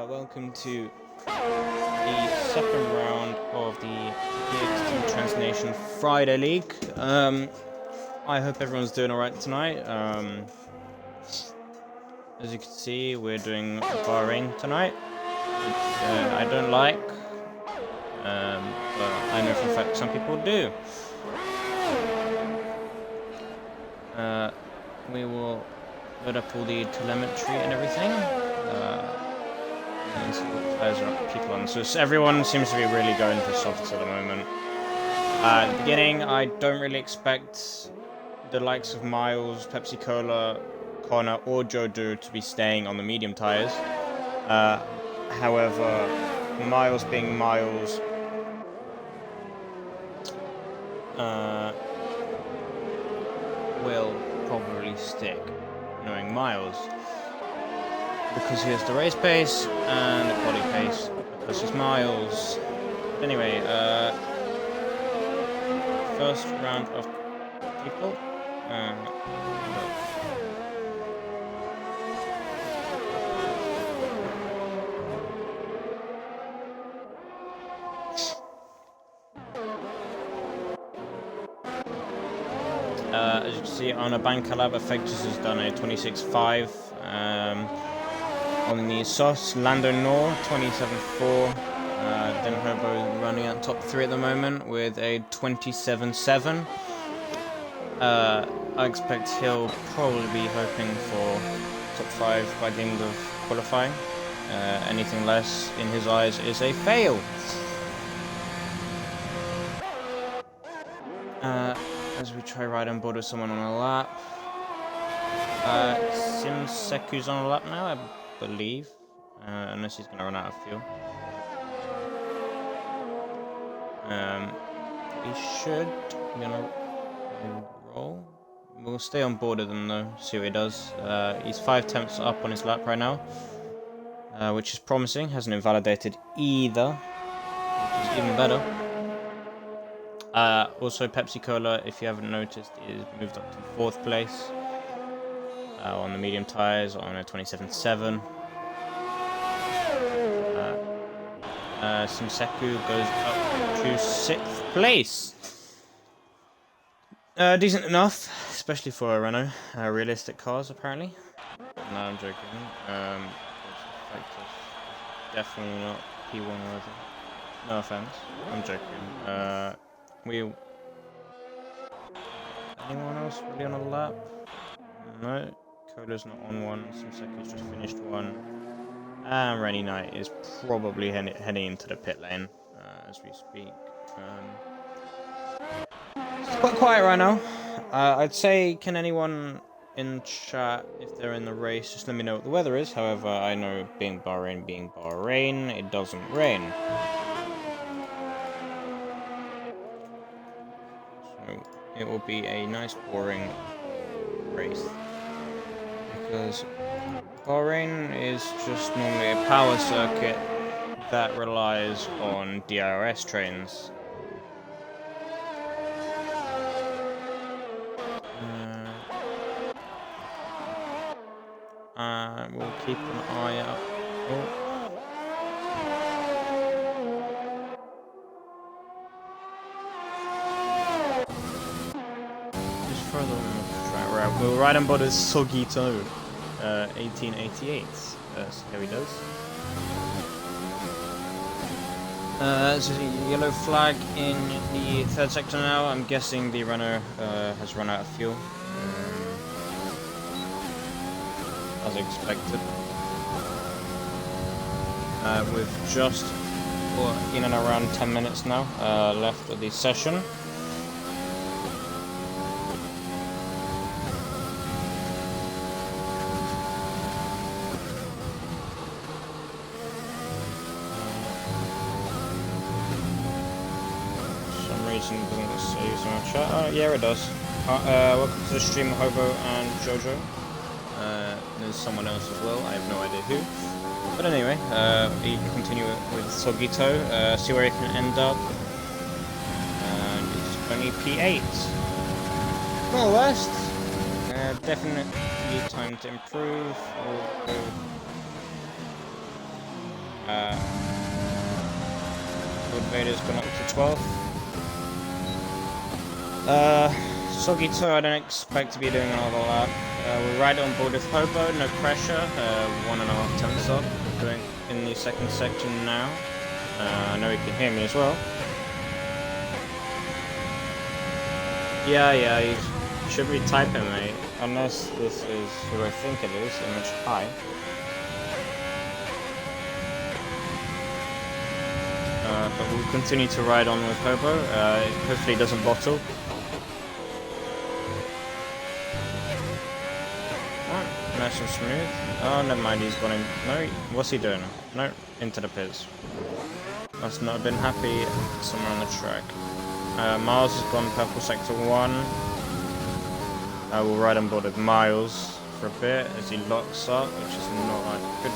Welcome to the second round of the DxT Transnation Friday League. I hope everyone's doing alright tonight. As you can see, we're doing Bahrain tonight, which I don't like, but I know for a fact some people do. We will load up all the telemetry and everything. And see what players are people on. So everyone seems to be really going for softs at the moment. At the beginning, I don't really expect the likes of Miles, Pepsi Cola, Connor, or Jodo to be staying on the medium tyres. However, Miles being Miles, will probably stick, knowing Miles. Because he has the race pace and the quali pace, because he's Miles. Anyway, first round of people. As you can see, on a bank collab, Effectus has done a 26.5. On the sauce, Lando Nor 27.4. Den Herbo running out top 3 at the moment with a 27.7. I expect he'll probably be hoping for top 5 by the end of qualifying. Anything less in his eyes is a fail. As we try ride on board with someone on a lap. Sims Seku's on a lap now, I believe, unless he's going to run out of fuel. He should be on a roll. We'll stay on board with him though, see what he does. He's 5 tenths up on his lap right now, which is promising. Hasn't invalidated either, which is even better. Also, Pepsi Cola, if you haven't noticed, is moved up to 4th place. On the medium tyres on a 27.7. Simseku goes up to 6th place. Decent enough, especially for a Renault. Realistic cars, apparently. No, I'm joking. Definitely not P1 worthy. No offense, I'm joking. Anyone else really on a lap? No. Cola's not on one, Simseku's just finished one, and Rennie Knight is probably heading into the pit lane as we speak. It's quite quiet right now. I'd say, can anyone in chat, if they're in the race, just let me know what the weather is. However, I know being Bahrain, it doesn't rain. So it will be a nice boring race. Because Bahrain is just normally a power circuit that relies on DRS trains. We'll keep an eye out. further on the track. Right, we'll ride on board with Sogito, 1888. So here he does. There's a yellow flag in the third sector now. I'm guessing the runner has run out of fuel, as expected. We've just in and around 10 minutes now left of the session. It doesn't say using our chat. Oh, yeah, it does. Welcome to the stream, Hobo and Jojo. There's someone else as well. I have no idea who. But anyway, we continue with Sogito. See where he can end up. And it's only P8. Not the worst. Definitely time to improve. Lord Vader's gone up to 12th. Sogito, I don't expect to be doing another lap. We're right on board with Hobo, no pressure. 1.5 tenths up. We're going in the second section now. I know he can hear me as well. Yeah, you should retype him, mate. Unless this is who I think it is, image high. But we'll continue to ride on with Hobo. Hopefully he doesn't bottle. Nice and smooth. Oh, never mind, he's gone in. No, what's he doing? No, into the pits. Must not have been happy somewhere on the track. Miles has gone purple sector 1. We'll ride on board with Miles for a bit as he locks up, which is not good.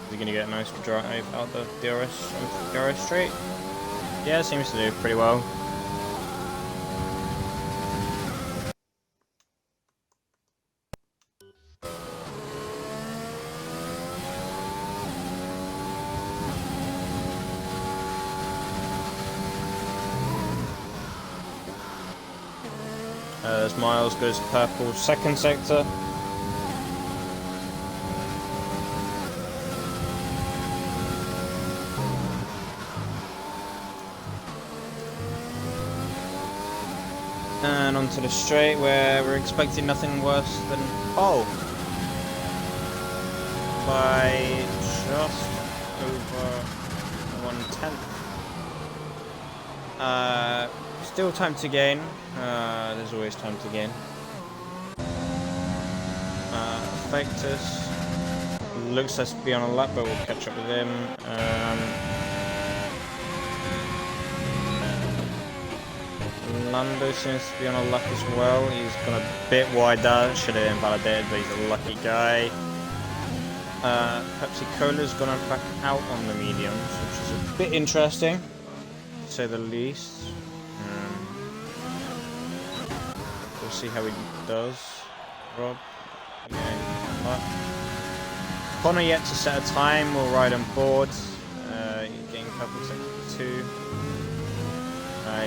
Is he going to get a nice drive out the DRS straight? Yeah, seems to do pretty well. As Miles goes purple second sector. And onto the straight where we're expecting nothing worse than pole. By just over 1/10. Still time to gain. There's always time to gain. Effectus looks like to be on a lap, but we'll catch up with him. Lando seems to be on a lap as well. He's gone a bit wider. Should have invalidated, but he's a lucky guy. Pepsi Cola's gone back out on the mediums, which is a bit interesting, to say the least. We'll see how he does. Rob, Connor yet to set a time. We'll ride on board. He's getting purple sector 2.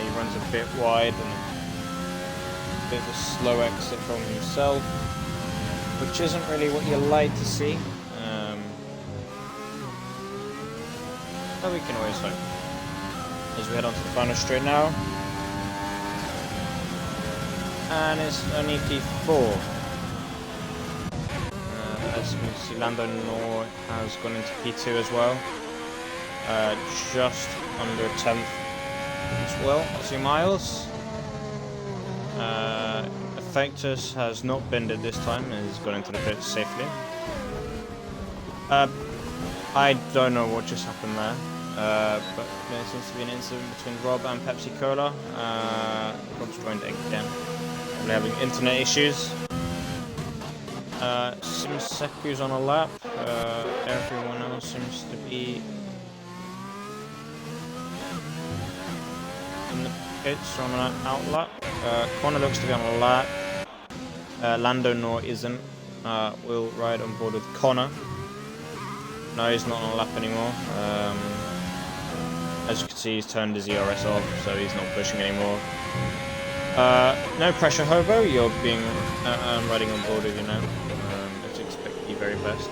He runs a bit wide and a bit of a slow exit from himself, which isn't really what you like to see. But we can always hope. As we head on to the final straight now. And it's only P4. As you can see, Lando Nor has gone into P2 as well. Just under a 10th as well. 2 miles. Effectus has not bended this time and has gone into the pits safely. I don't know what just happened there. But there seems to be an incident between Rob and Pepsi Cola. Rob's joined again. Probably having internet issues. Simseku's on a lap. Everyone else seems to be in the pits on an out lap. Connor looks to be on a lap. Lando Nor isn't. We'll ride on board with Connor. No, he's not on a lap anymore. As you can see, he's turned his ERS off, so he's not pushing anymore. No pressure, Hobo. You're being riding on board with you now. Let's expect the very best.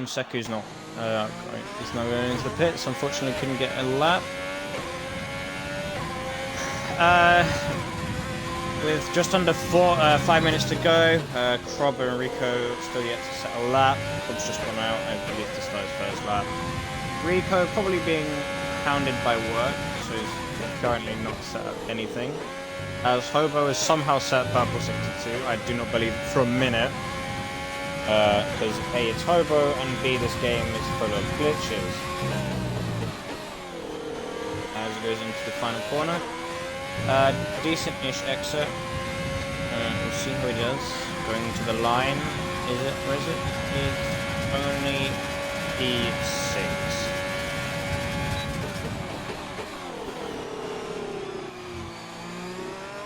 Seku's not. He's not going into the pits. Unfortunately, couldn't get a lap. With just under 5 minutes to go, Krob and Rico still yet to set a lap. Krob's just gone out, I believe, to start his first lap. Rico probably being hounded by work, so he's currently not set up anything. As Hobo is somehow set purple sector 2, I do not believe for a minute. Because A, it's Hobo, and B, this game is full of glitches. As it goes into the final corner. Decent-ish exit. We'll see how he does. Going to the line. Where is it? It's only E6.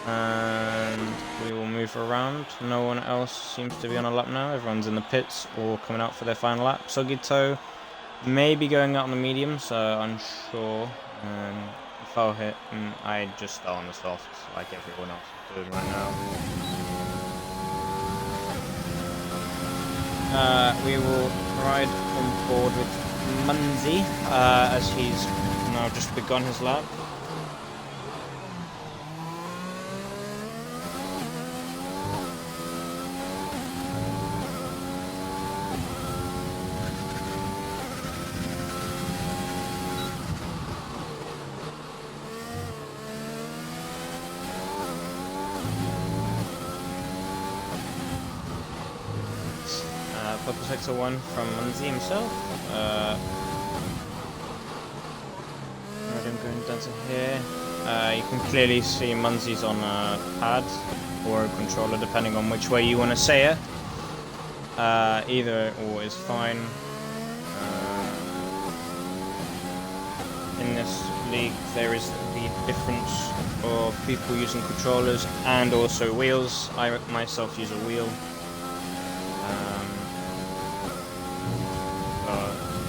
And we will move around. No one else seems to be on a lap now. Everyone's in the pits or coming out for their final lap. Sogito may be going out on the medium, so unsure. If I'll hit, I just start on the soft like everyone else is doing right now. We will ride on board with Munzi as he's now just begun his lap. Purple sector 1 from Munzi himself. I'm going down to here. You can clearly see Munzi's on a pad or a controller, depending on which way you want to say it. Either or is fine. In this league, there is the difference of people using controllers and also wheels. I myself use a wheel.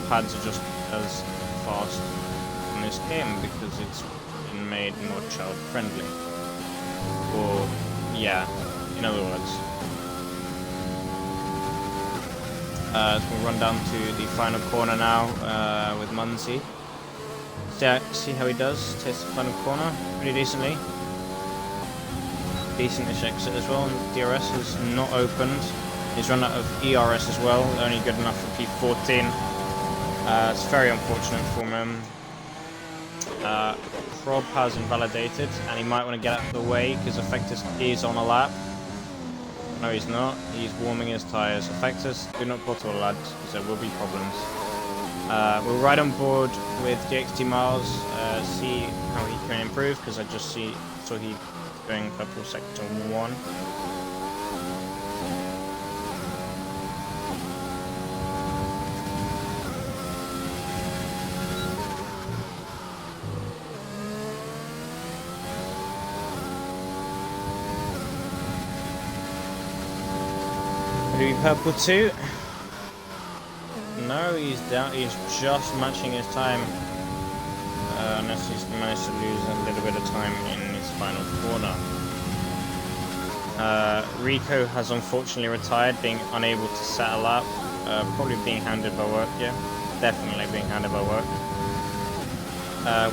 Pads are just as fast in this game because it's been made more child friendly. Or, yeah, in other words. So we'll run down to the final corner now with Munzi. See how he does. Test the final corner pretty decently. Decent-ish exit as well. DRS is not opened. He's run out of ERS as well, only good enough for P14. It's very unfortunate for him. Krob has invalidated, and he might want to get out of the way because Effectus is on a lap. No, he's not. He's warming his tyres. Effectus, do not bottle, lads, because there will be problems. We'll ride on board with DxT Miles, see how he can improve, because I just saw he going purple sector 1. Purple 2. No, he's down. He's just matching his time. Unless he's managed to lose a little bit of time in his final corner. Rico has unfortunately retired, being unable to set a lap. Probably being handed by work, yeah. Definitely being handed by work.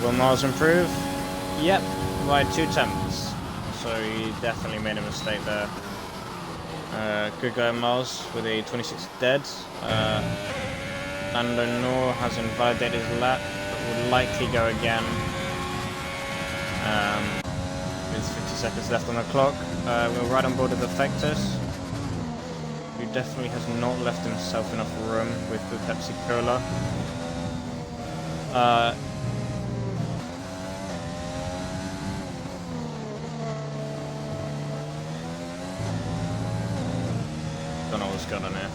Will Miles improve? Yep, by 2 tenths. So he definitely made a mistake there. Good guy Miles with a 26 dead. Lando Noor has invalidated his lap, but would likely go again. With 50 seconds left on the clock. We'll ride on board with Effectus, who definitely has not left himself enough room with the Pepsi Cola. Don't know what's going on here.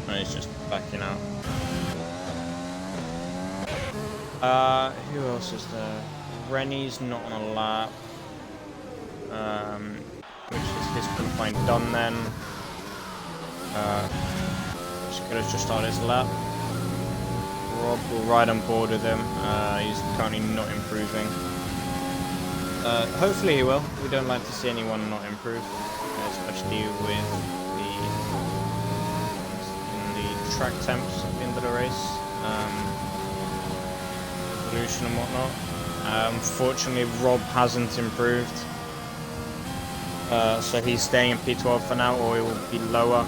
And he's just backing out. Who else is there? Rennie's not on a lap. Which is his qualifying done then. Just started his lap. Rob will ride on board with him. He's currently not improving. Hopefully he will. We don't like to see anyone not improve, especially with the track temps at the end of the race, evolution and whatnot. Unfortunately, Rob hasn't improved, so he's staying in P12 for now, or he will be lower.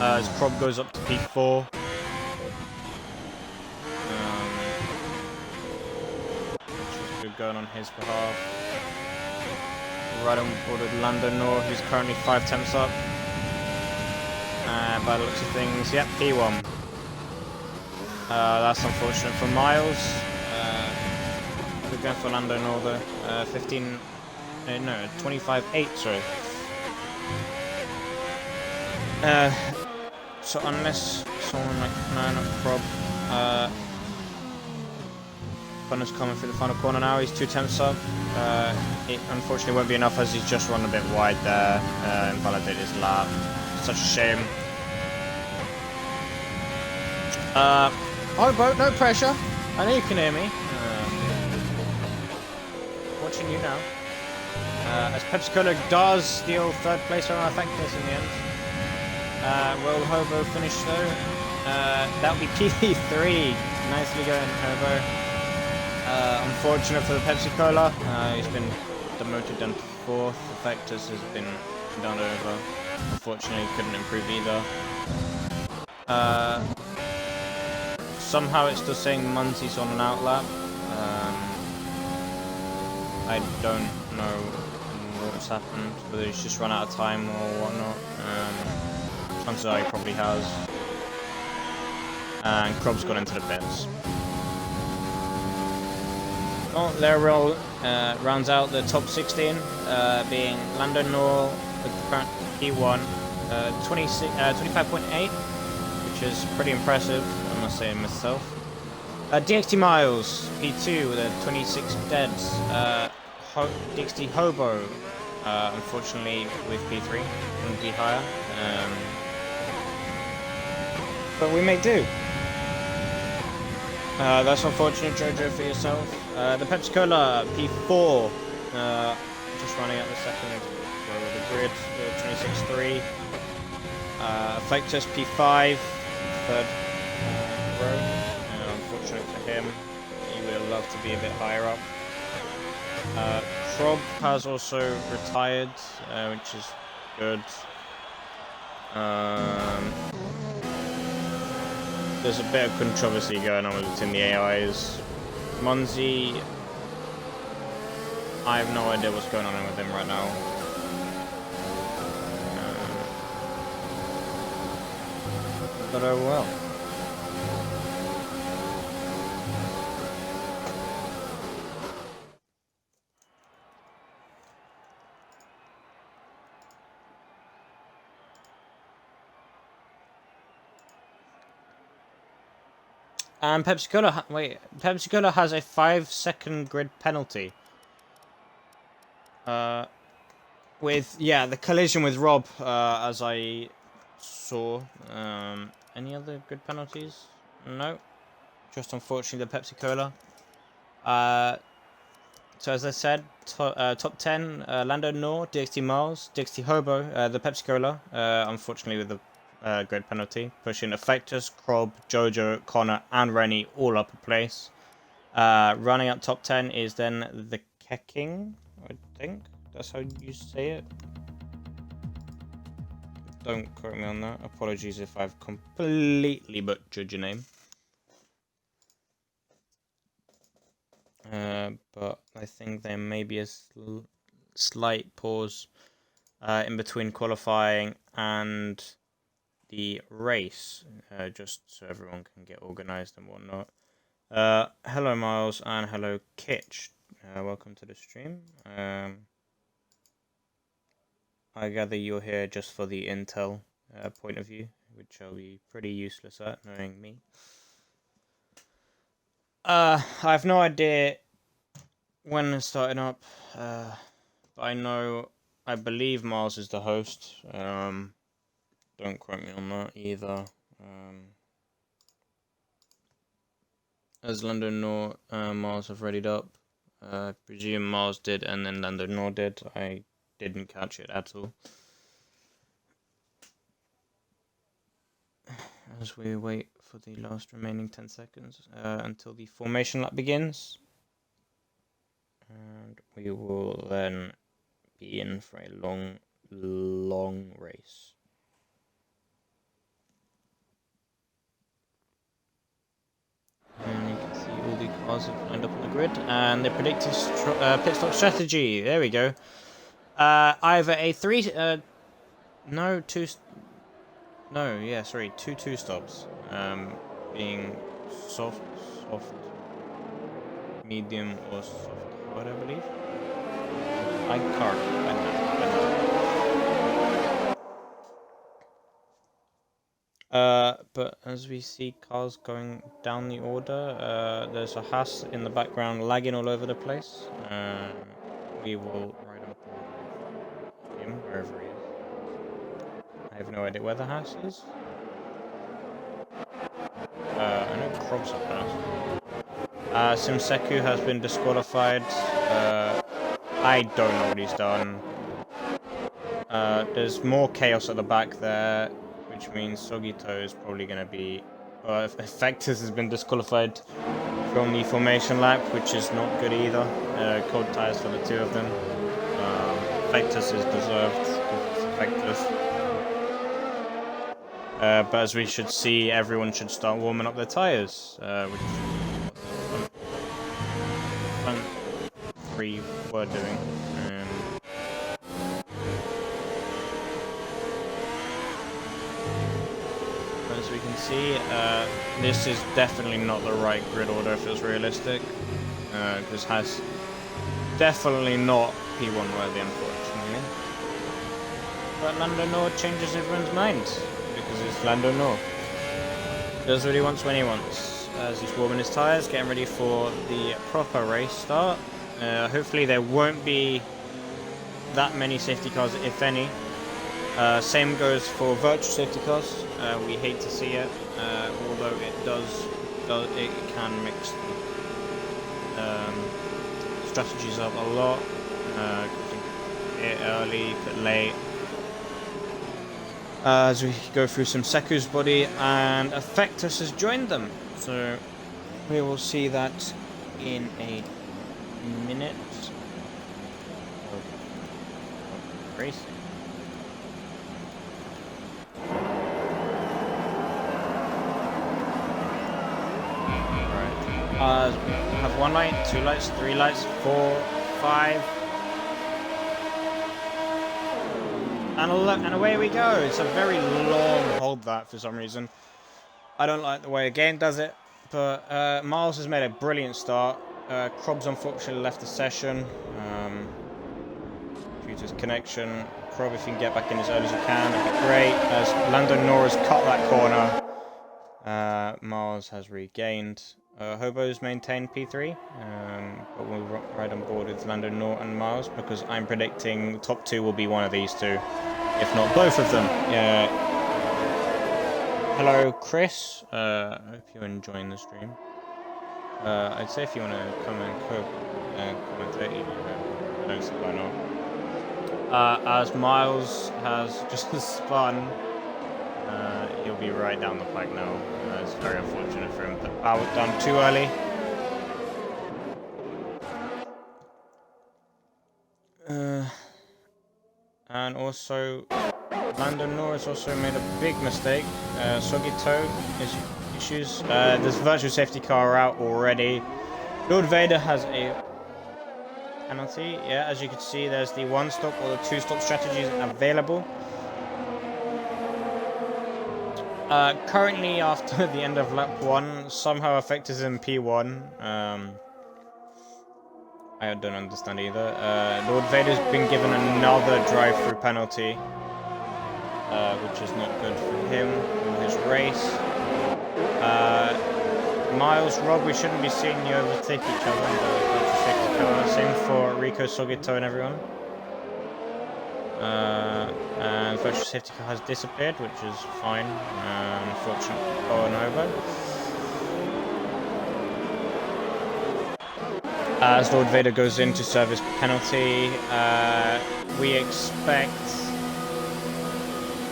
As Prob goes up to P4. Going on his behalf. Right on board with Lando Nor, who's currently 5 temps up. By the looks of things, yep, P1. That's unfortunate for Miles. We're going for Lando Nor though. 25-8, sorry. So unless someone like, no, not Prob. Connor's coming through the final corner now. He's 2 temps up. It unfortunately won't be enough as he's just run a bit wide there. Invalidated his lap. Such a shame. Oh, boat, no pressure. I know you can hear me. Watching you now. As Pepsi Cola does steal 3rd place on our Effectus in the end. Will Hobo finish though? That'll be P3. Nicely going, Hobo. Unfortunate for the Pepsi Cola. He's been demoted down to 4th. Effectus has been down over. Unfortunately, couldn't improve either. Somehow it's still saying Munsey's on an outlap. I don't know what's happened, whether he's just run out of time or whatnot. Chances are he probably has. And Krob's gone into the pits. Well, their roll rounds out the top 16, being Lando Nor with the current P1, 25.8, which is pretty impressive, I must say myself. DxT Miles, P2 with a 26 deads. DxT Hobo, unfortunately with P3, couldn't be higher. But we may do. That's unfortunate, Jojo, for yourself. The Pepsi Cola P4, just running out the second row of the grid, 26.3. Effectus P5, 3rd row. Unfortunate for him. He would have loved to be a bit higher up. Trob has also retired, which is good. There's a bit of controversy going on between the AIs. Munzi, I have no idea what's going on with him right now. But oh well. And Pepsi Cola, Pepsi Cola has a 5-second grid penalty. With, yeah, the collision with Rob, as I saw. Any other grid penalties? No. Just unfortunately the Pepsi Cola. So as I said, top 10, Lando Nor, DxT Miles, DxT Hobo, the Pepsi Cola, unfortunately with the grid penalty, pushing Effectus, Krob, Jojo, Connor, and Rennie all up a place. Running up top 10 is then the Kecking, I think that's how you say it. Don't quote me on that. Apologies if I've completely butchered your name. But I think there may be a slight pause in between qualifying and the race, just so everyone can get organised and whatnot. Hello Miles and hello Kitch, welcome to the stream. I gather you're here just for the intel, point of view, which I'll be pretty useless at, knowing me. I have no idea when it's starting up, but I believe Miles is the host. Don't quote me on that either. As Lando Nor, Miles have readied up. I presume Miles did, and then Lando Nor did. I didn't catch it at all. As we wait for the last remaining 10 seconds until the formation lap begins. And we will then be in for a long, long race. And you can see all the cars have lined up on the grid. And the predicted pit stop strategy. There we go. Either a two stops. Being soft, medium, or soft hard, I believe. I can't. But as we see cars going down the order, there's a Haas in the background lagging all over the place. We will ride on board with him, wherever he is. I have no idea where the Haas is. I know Krobs are passed. Simseku has been disqualified. I don't know what he's done. There's more chaos at the back there, which means Sogito is probably going to be... Effectus has been disqualified from the formation lap, which is not good either. Cold tyres for the two of them. Effectus is deserved. Effectus. But as we should see, everyone should start warming up their tyres, which front three were doing. As we can see, this is definitely not the right grid order if it's realistic, because has definitely not P1 worthy, unfortunately. But Lando Nor changes everyone's minds. Because it's Lando Nor. Does what he wants when he wants. As he's warming his tyres, getting ready for the proper race start. Hopefully there won't be that many safety cars, if any. Same goes for virtual safety cars. We hate to see it, although it can mix strategies up a lot. Pit early, pit late. As we go through some Seku's body, and Effectus has joined them. So we will see that in a minute of racing. Right. We have 1 light, 2 lights, 3 lights, 4, 5. And away we go. It's a very long hold that for some reason. I don't like the way the game does it. But Miles has made a brilliant start. Krobs unfortunately left the session due to his connection. Krob, if you can get back in as early as you can, that'd be great. As Lando Nor has cut that corner, Miles has regained. Hobo's maintained P3, but we'll ride on board with Lando Nor and Miles because I'm predicting the top 2 will be one of these two, if not both of them. Hello, Chris. I hope you're enjoying the stream. I'd say if you want to come and commentate, I don't see why not. As Miles has just spun, he'll be right down the pike now. It's very unfortunate for him. The power done too early. And also, Lando Nor has also made a big mistake. Sogito is issues. There's virtual safety car out already. Lord Vader has a penalty. Yeah, as you can see, there's the 1 stop or the 2 stop strategies available. Currently, after the end of lap 1, somehow Effectus in P1. I don't understand either. Lord Vader's been given another drive-through penalty. which is not good for him or his race. Miles, Rob, we shouldn't be seeing you overtake each other in the virtual safety car. Same for Rico, Sogito, and everyone. And virtual safety car has disappeared, which is fine. Unfortunately for Novo. As Lord Vader goes in to serve his penalty, we expect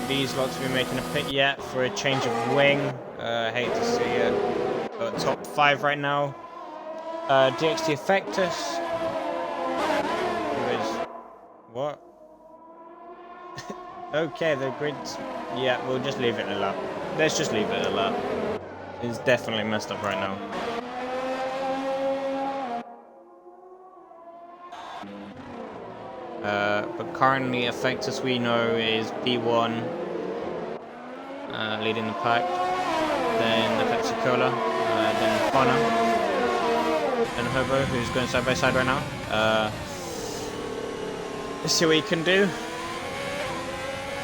these lot to be making a pit yet for a change of wing. Hate to see it. But top 5 right now. DxT Effectus. Who is... What? Okay, the grid's... Yeah, we'll just leave it in a lap. Let's just leave it in a lap. It's definitely messed up right now. But currently, Effectus we know is P1, leading the pack. Then the Pepsi Cola, then Connor, then Hobo, who's going side by side right now. Let's see what he can do.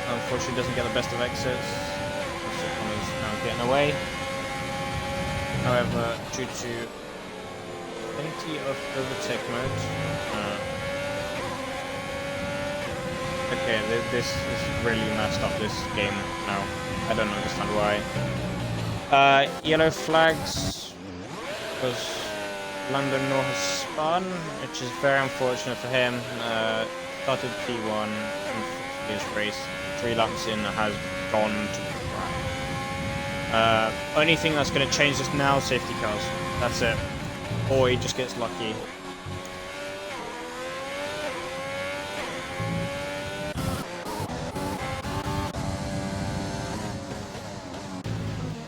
Unfortunately, doesn't get the best of exits. So Connor's now getting away. However, due to plenty of overtake mode. Okay, this is really messed up this game now. I don't understand why. Yellow flags because London North has spun, which is very unfortunate for him. Started P1 in his race, 3 laps in, has gone to crap. Only thing that's going to change this now, safety cars. That's it. Or he just gets lucky.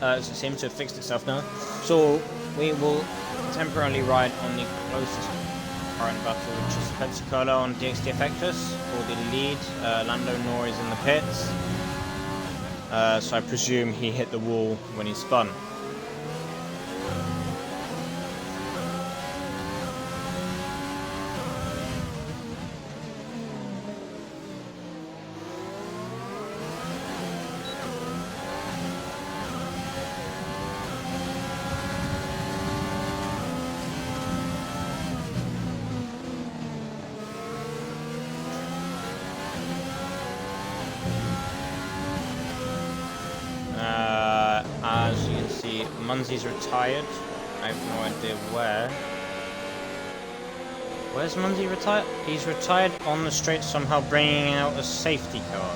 It seems to have fixed itself now. So we will temporarily ride on the closest current battle, which is Pepsi Cola on DxT Effectus for the lead. Lando Nor is in the pits. So I presume he hit the wall when he spun. As you can see, Munzie's retired. I have no idea where. Where's Munzie retired? He's retired on the straight, somehow bringing out a safety car.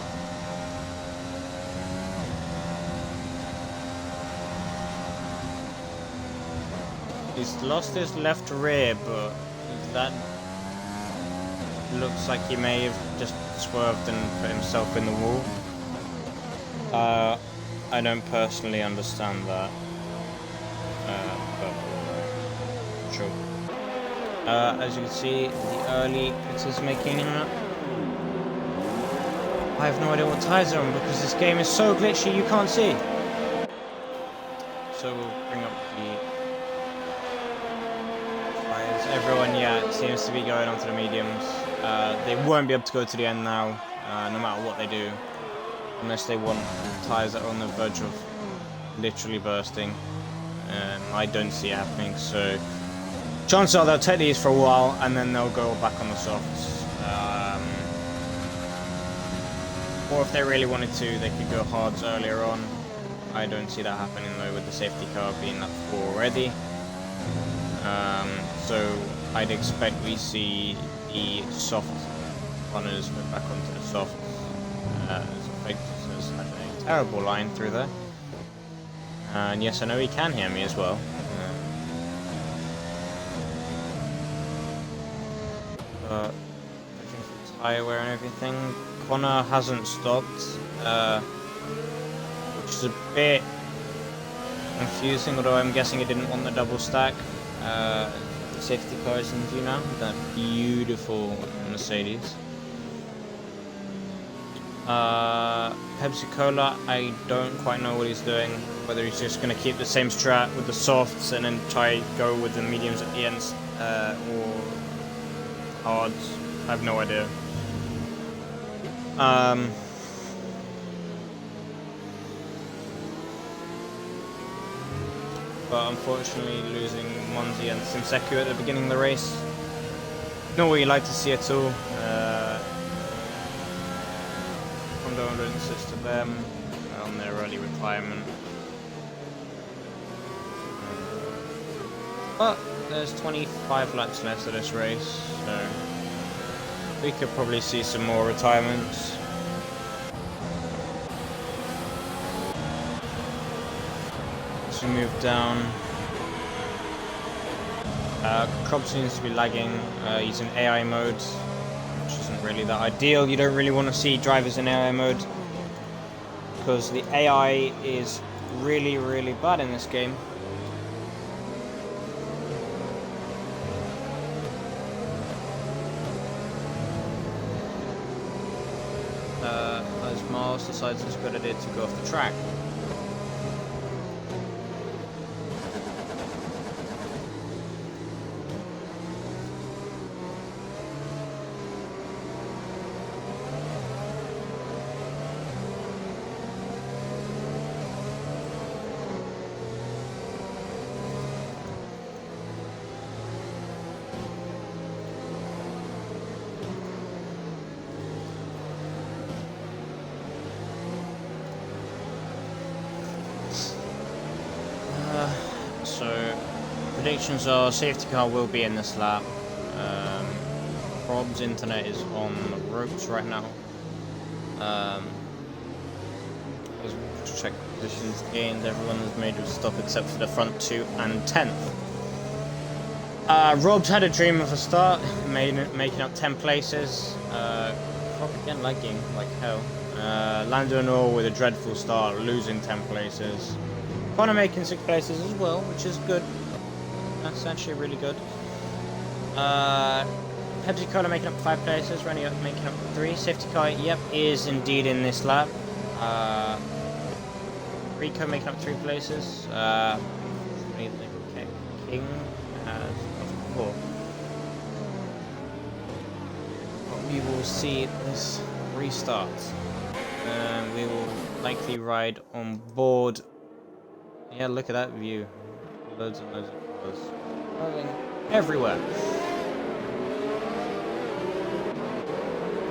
He's lost his left rear, but that looks like he may have just swerved and put himself in the wall. I don't personally understand that, but sure. As you can see, the early pitters making it. I have no idea what tyres are on because this game is so glitchy you can't see. So we'll bring up the tyres. Everyone, yeah, seems to be going onto the mediums. They won't be able to go to the end now, no matter what they do. Unless they want tyres that are on the verge of literally bursting. I don't see it happening, so chances are they'll take these for a while and then they'll go back on the softs. Or if they really wanted to, they could go hards earlier on. I don't see that happening though, with the safety car being up 4 already. So I'd expect we see the soft runners go back onto the softs. Has had a terrible line through there. And yes, I know he can hear me as well. But tyre wear and everything. Connor hasn't stopped, which is a bit confusing, although I'm guessing he didn't want the double stack. The safety car is in view now, that beautiful Mercedes. Pepsi Cola, I don't quite know what he's doing, whether he's just going to keep the same strat with the softs and then try go with the mediums at the ends, or hards. I have no idea. but unfortunately losing Monzi and Simseku at the beginning of the race. Not what you like to see at all. Condolences to them on their early retirement. But there's 25 laps left of this race, so we could probably see some more retirements. As we move down, Cobb seems to be lagging. He's in AI mode, which isn't really that ideal. You don't really want to see drivers in AI mode because the AI is really, really bad in this game. As Miles decides it's a good idea to go off the track. So, predictions are safety car will be in this lap. Rob's internet is on the ropes right now. Let's check positions gained. Everyone has made a stop except for the front 2 and 10th. Rob's had a dream of a start, making up 10 places. Rob again lagging like hell. Lando Norr with a dreadful start, losing 10 places. Connor making 6 places as well, which is good. That's actually really good. Pepsi Cola making up 5 places, Rennie making up 3. Safety car, yep, is indeed in this lap. Rico making up 3 places. King has 4. But we will see this restart. We will likely ride on board. Yeah, look at that view. Loads and loads of cars. Everywhere.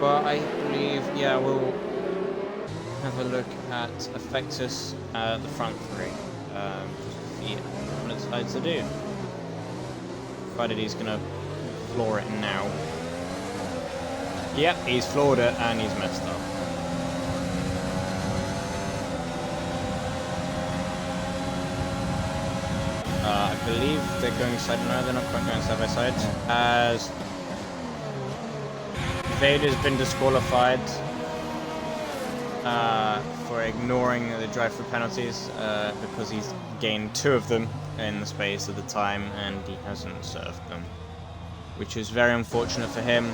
But I believe, yeah, we'll have a look at Effectus at the front 3. Just to see what it decides to do. Provided he's going to floor it now. Yep, he's floored it and he's messed up. I believe they're going side. No, they're not quite going side by side. As Vader's been disqualified for ignoring the drive-through penalties because he's gained 2 of them in the space of the time and he hasn't served them, which is very unfortunate for him.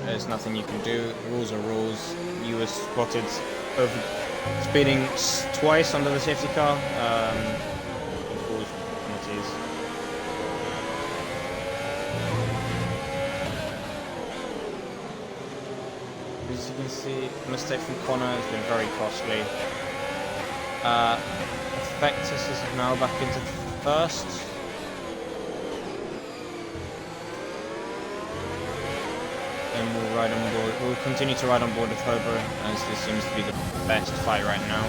There's nothing you can do. Rules are rules. You were spotted over speeding twice under the safety car. As you can see, a mistake from Connor has been very costly. Effectus is now back into first. And we'll ride on board. We'll continue to ride on board with Hober, as this seems to be the best fight right now.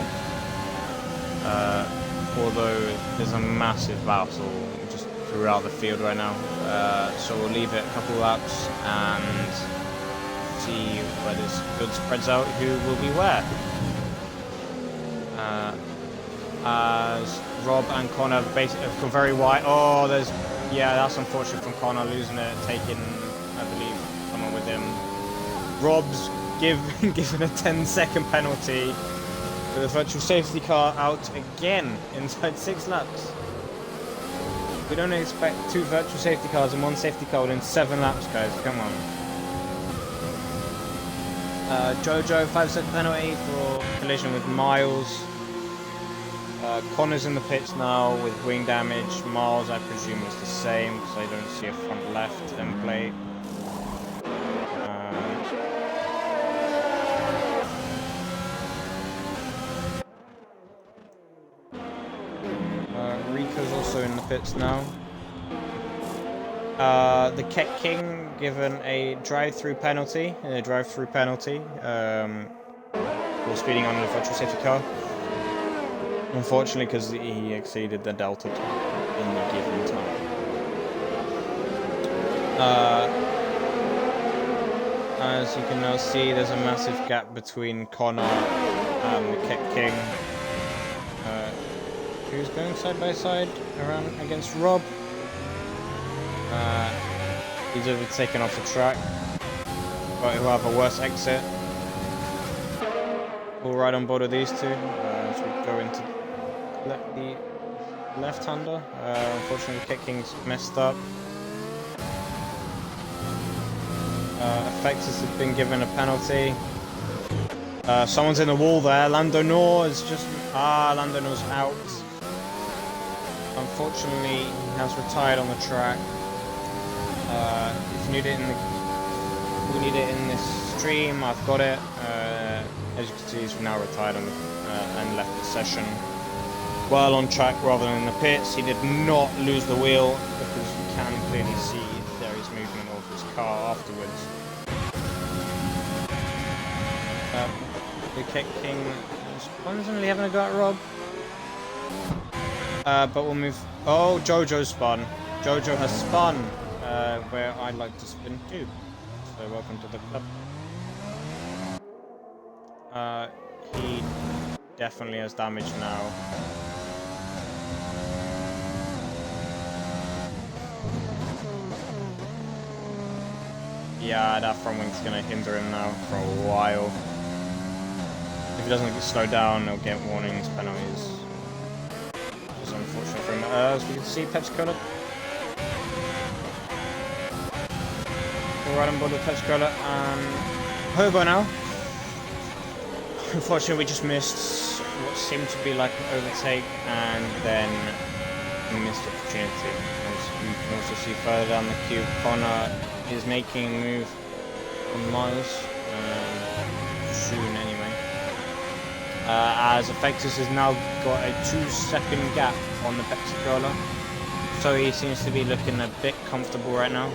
Although there's a massive battle just throughout the field right now. So we'll leave it a couple laps and see where this good spreads out, who will be where. As Rob and Connor basically have gone very wide. Oh, yeah, that's unfortunate from Connor losing it, taking, I believe, someone with him. Rob's given a 10-second penalty with a virtual safety car out again inside 6 laps. We don't expect 2 virtual safety cars and 1 safety car within 7 laps, guys. Come on. Jojo, 5-second penalty for collision with Miles. Connor's in the pits now with wing damage. Miles, I presume, is the same because I don't see a front left end plate. Rico's also in the pits now. The Keck King given a drive-through penalty. For speeding on the virtual safety car. Unfortunately, because he exceeded the delta time in the given time. As you can now see, there's a massive gap between Connor and the Keck King. Who's going side by side around against Rob. He's overtaken off the track, but he'll have a worse exit. We'll ride on board with these two as we go into the left-hander. Unfortunately, the Keck King's messed up. Effectus has been given a penalty. Someone's in the wall there. Lando Nor is just... Lando Nor's out. Unfortunately, he has retired on the track. If you need it we need it in this stream, I've got it. As you can see, he's now retired on and left the session. Well on track rather than in the pits. He did not lose the wheel because you can clearly see there is movement of his car afterwards. The Keck King is constantly having a go at Rob. But we'll move... Oh, Jojo spun. Jojo has spun where I'd like to spin too. So welcome to the club. He definitely has damage now. Yeah, that front wing's gonna hinder him now for a while. If he doesn't get slowed down, he'll get warnings, penalties. Which is unfortunate for him. As we can see, Pepsi-Cola. We're right on board with Pepsi-Cola and Hobo now. Unfortunately, we just missed what seemed to be like an overtake and then a missed opportunity. As you can also see further down the queue, Connor is making a move on Miles soon anyway. As Effectus has now got a 2-second gap on the Pepsi-Cola. So he seems to be looking a bit comfortable right now.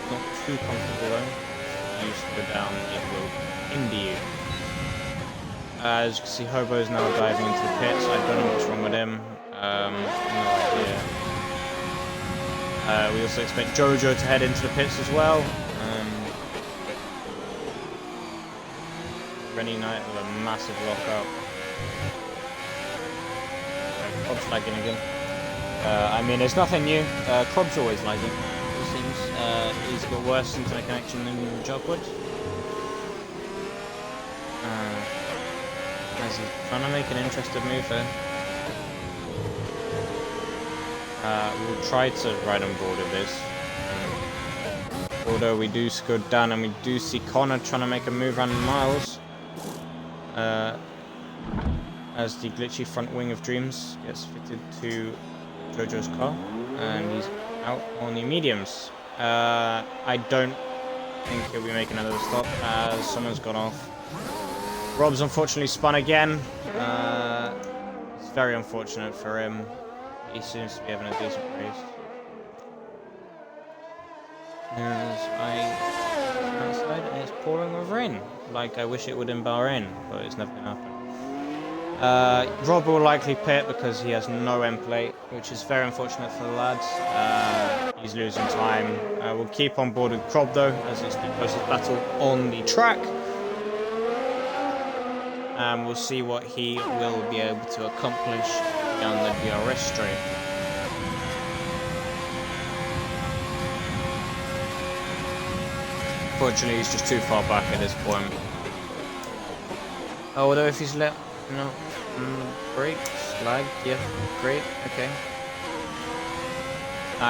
Not too comfortable though. He used to go down, it will hinder you. As you can see, Hobo's now diving into the pits. I don't know what's wrong with him. No idea. We also expect Jojo to head into the pits as well. Rennie Knight with a massive lockup. Crob's lagging again. I mean, it's nothing new. Crob's always lagging, it seems. He's got worse internet connection than Jogwood. As he's trying to make an interesting move there. We'll try to ride on board with this. Although we do go down and we do see Connor trying to make a move around Miles. As the glitchy front wing of Dreams gets fitted to Jojo's car. And he's out on the mediums. I don't think he'll be making another stop as someone's gone off. Rob's unfortunately spun again. It's very unfortunate for him. He seems to be having a decent race. Outside, and it's pouring with rain. Like I wish it would in Bahrain, but it's never gonna happen. Rob will likely pit because he has no end plate, which is very unfortunate for the lads. He's losing time. We'll keep on board with Crob though, as it's the closest battle on the track. And we'll see what he will be able to accomplish down the DRS straight. Unfortunately, he's just too far back at this point. Although if he's let... No. Brakes, lag, yeah, great, okay.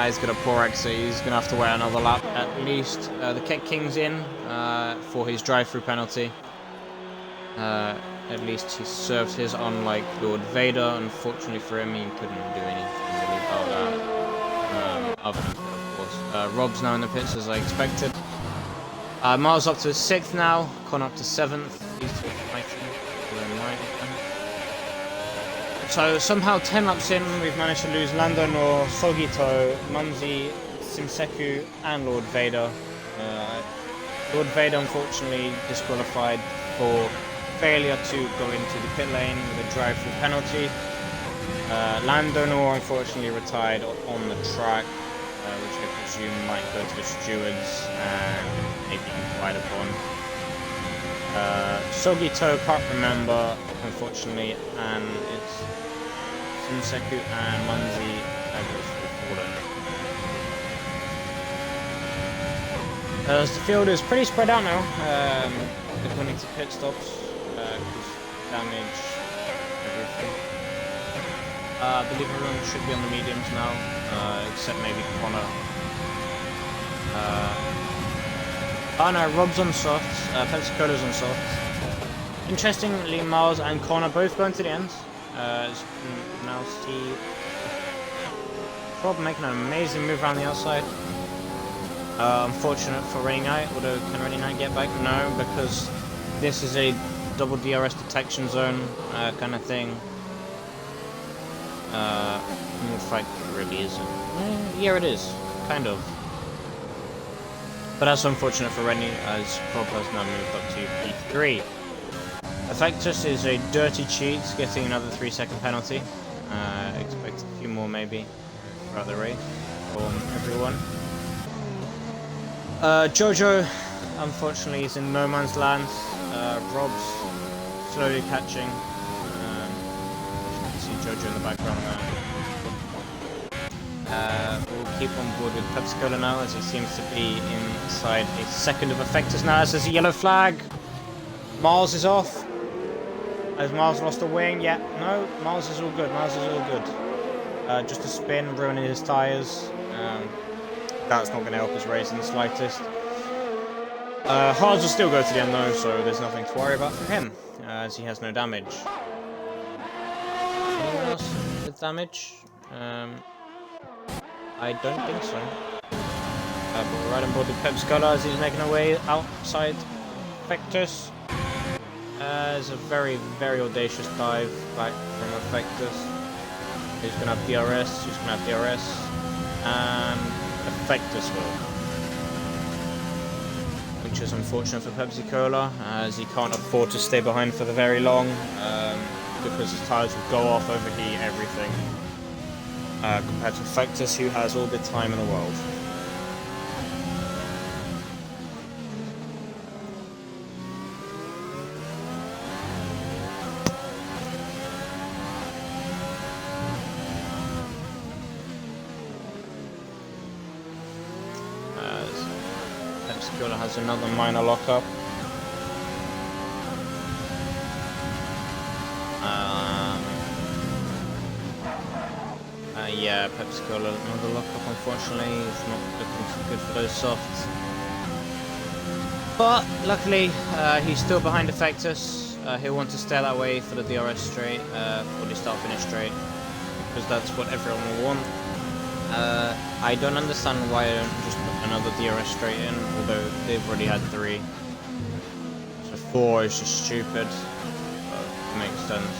He's got a poor exit, he's going to have to wait another lap at least. The Keck King's in for his drive-through penalty. At least he served his, unlike Lord Vader. Unfortunately for him, he couldn't do anything really about that. Other than that, of course. Rob's now in the pits as I expected. Miles up to 6th now, Con up to 7th. These two are fighting. So somehow 10 laps in, we've managed to lose Lando Nor, Sogito, Mumsy, Simseku, and Lord Vader. Lord Vader unfortunately disqualified for failure to go into the pit lane with a drive-through penalty. Lando Nor unfortunately retired on the track, which I presume might go to the stewards and maybe inquired upon. Sogito can't remember, unfortunately, and it's Simseku and Munzi have fallen. The field is pretty spread out now, according to pit stops, because damage, everything. I believe everyone should be on the mediums now, except maybe Connor. Oh no, Rob's on softs, Pensacola's on softs. Interestingly, Miles and Connor both going to the end. As you can now see Rob making an amazing move around the outside. Unfortunate for Rainy Knight, although can Rainy Knight get back? No, because this is a double DRS detection zone kind of thing. In fact, it really isn't. Yeah, it is, kind of. But that's unfortunate for Rennie, as Rob has now moved up to P3. Effectus is a dirty cheat, getting another 3-second penalty. Expect a few more maybe throughout the race from everyone. Jojo, unfortunately, is in no man's land. Rob's slowly catching. You can see Jojo in the background there. We'll keep on board with Pepsi-Cola now, as he seems to be inside a second of Effectus now, as there's a yellow flag. Miles is off. Has Miles lost a wing? Yeah, no, Miles is all good, Miles is all good. Just a spin, ruining his tyres. That's not going to help his race in the slightest. Hards will still go to the end though, so there's nothing to worry about for him, as he has no damage. Anyone else with damage? I don't think so. But we're right on board with Pepsi-Cola as he's making our way outside Effectus. There's a very, very audacious dive back from Effectus. Who's going to have DRS? Who's going to have DRS? And Effectus will. Which is unfortunate for Pepsi-Cola, as he can't afford to stay behind for the very long, because his tyres will go off, overheat, everything. Compared to Effectus, who has all the time in the world. Pepsi-Cola has another minor lockup. Yeah, Pepsi-Cola, another lockup, unfortunately. It's not looking too good for those softs. But, luckily, he's still behind Effectus. He'll want to stay that way for the DRS straight, for the start-finish straight, because that's what everyone will want. I don't understand why I don't just put another DRS straight in, although they've already had 3. So 4 is just stupid, but it makes sense.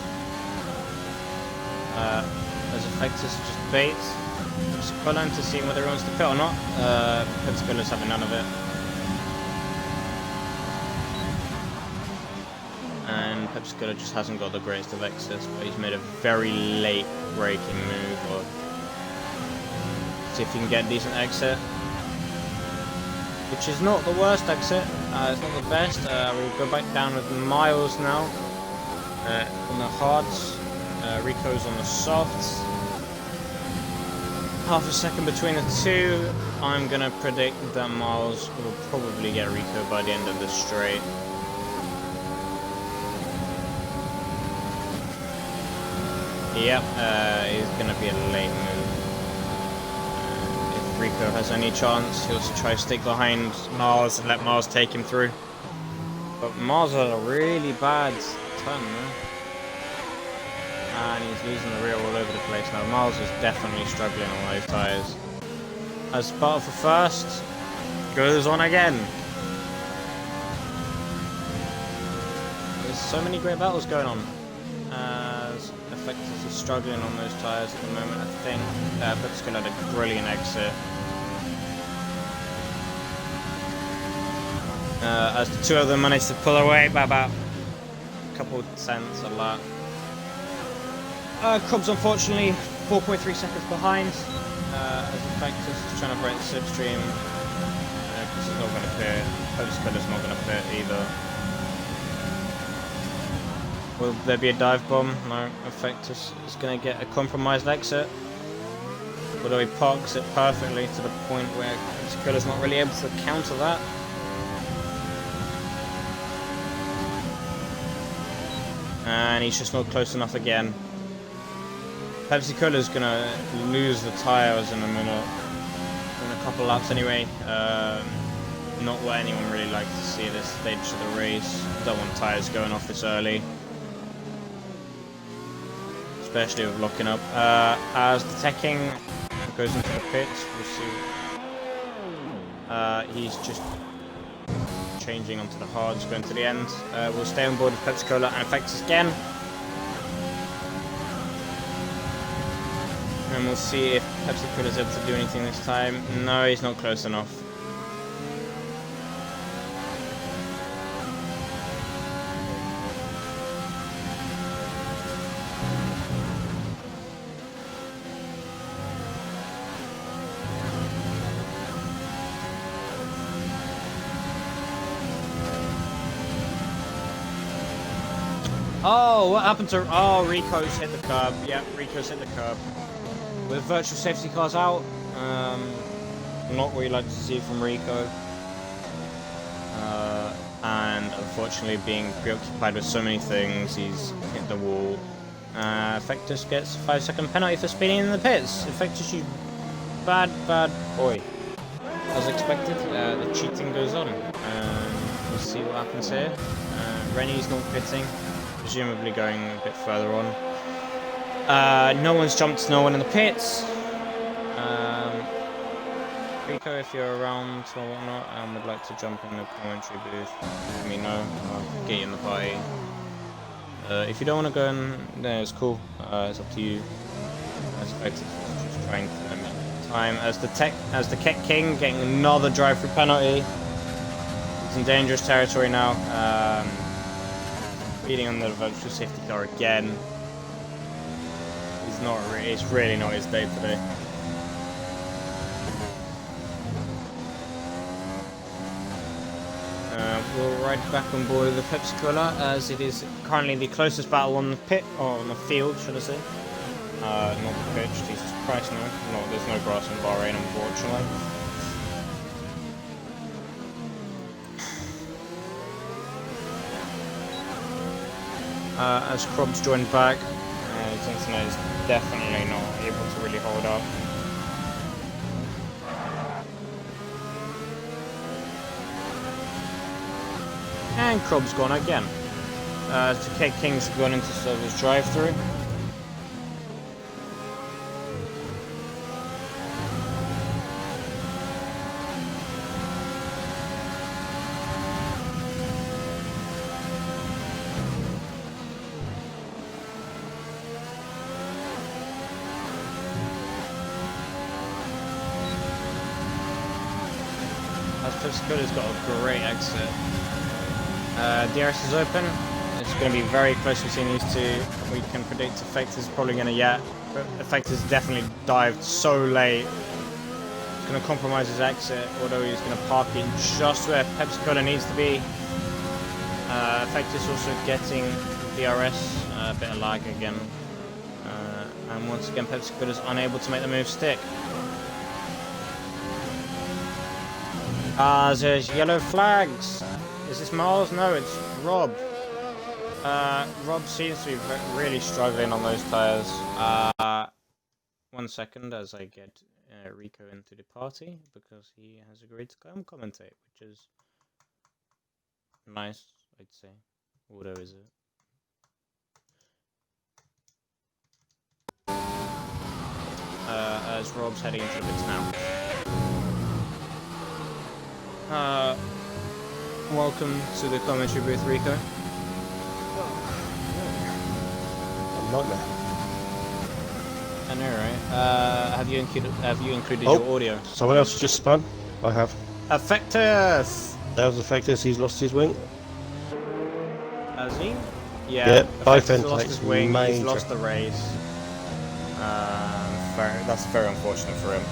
As Effectus just bait. Just Pepsi-Cola to see whether he wants to pit or not. Pepsi-Cola's having none of it. And Pepsi-Cola just hasn't got the greatest of exits, but he's made a very late braking move. Or see if he can get a decent exit. Which is not the worst exit. It's not the best. We'll go back down with Miles now. On the hards. Rico's on the softs. Half a second between the two. I'm going to predict that Miles will probably get Rico by the end of the straight. Yep, it's going to be a late move. If Rico has any chance, he'll try to stick behind Miles and let Miles take him through. But Miles had a really bad turn there. And he's losing the rear all over the place now. Miles is definitely struggling on those tyres. As battle for first goes on again. There's so many great battles going on. As Effectors is struggling on those tyres at the moment, I think. Pepsi's had a brilliant exit. As the two of them managed to pull away by about a couple tenths, a lap. Crumb's unfortunately 4.3 seconds behind, as Effectors is trying to break the slipstream. This is not going to pit. Pepsi's not going to pit either. Will there be a dive bomb? No. Effectors is going to get a compromised exit. Although he parks it perfectly to the point where Pepsi's not really able to counter that. And he's just not close enough again. Pepsi Cola's gonna lose the tyres in a minute, in a couple laps anyway. Not what anyone really likes to see at this stage of the race. Don't want tyres going off this early, especially with locking up. As the Tech King goes into the pits, we'll see. He's just changing onto the hards, going to the end. We'll stay on board with Pepsi Cola and Effectors again. And we'll see if Pepsi Cola's able to do anything this time. No, he's not close enough. Oh, what happened to... Oh, Rico's hit the curb. Yeah, Rico's hit the curb. With virtual safety cars out, not what you like to see from Rico. And unfortunately being preoccupied with so many things, he's hit the wall. Effectus gets a 5-second penalty for speeding in the pits. Effectus, you bad boy. As expected, the cheating goes on. We'll see what happens here. Rennie's not pitting, presumably going a bit further on. No one's jumped, no one in the pits. Rico, if you're around or whatnot and would like to jump in the commentary booth, let me know. I'll get you in the party. If you don't want to go in there, it's cool. It's up to you. As Effective is just trying to limit time. As the Keck King getting another drive-through penalty. He's in dangerous territory now. Beating on the virtual safety car again. It's really not his day today. We'll ride back on board with the Pepsi Cola as it is currently the closest battle on the pit, or on the field, should I say. Not the pitch, Jesus Christ, no. There's no grass in Bahrain, unfortunately. As Krob's joined back, his internet is definitely not able to really hold up. And Krob's gone again. So Kate King's gone into service drive-through. Dexterous got a great exit. DRS is open. It's going to be very close between these two. We can predict Effect is probably going to but Effect has definitely dived so late. It's going to compromise his exit, although he's going to park it just where Pepsi Cola needs to be. Effect is also getting DRS, a bit of lag again. And once again Pepsi Cola is unable to make the move stick. There's yellow flags. Is this Miles? No, it's Rob. Rob seems to be really struggling on those tyres. 1 second as I get Rico into the party, because he has agreed to come commentate, which is nice, I'd say. Although, is it? As Rob's heading into the pits now. Welcome to the commentary booth, Rico. I'm not there. I know, right? Have you included your audio? Someone else just spun. I have. Effectus! That was Effectus. He's lost his wing. Has he? Yeah, both Effectus lost his wing, major. he's lost the race. That's very unfortunate for him.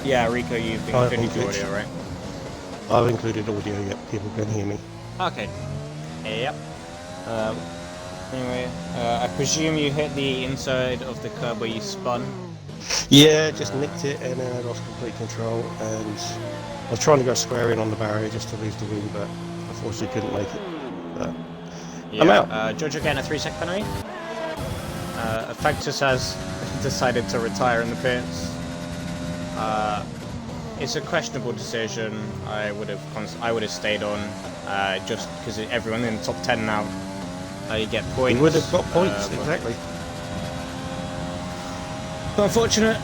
Yeah, Rico, you've included your audio, right? I've included audio, yep. People can hear me. Okay. Yep. Anyway, I presume you hit the inside of the curb where you spun? Yeah, just nicked it and then I lost complete control, and I was trying to go square in on the barrier just to lose the wing, but unfortunately couldn't make it. But yeah, I'm out. Giorgio getting a 3-sec penalty. Effectus has decided to retire in the pits. It's a questionable decision. I would have stayed on, just because everyone in the top 10 now. You get points. You would have got points, exactly. Unfortunate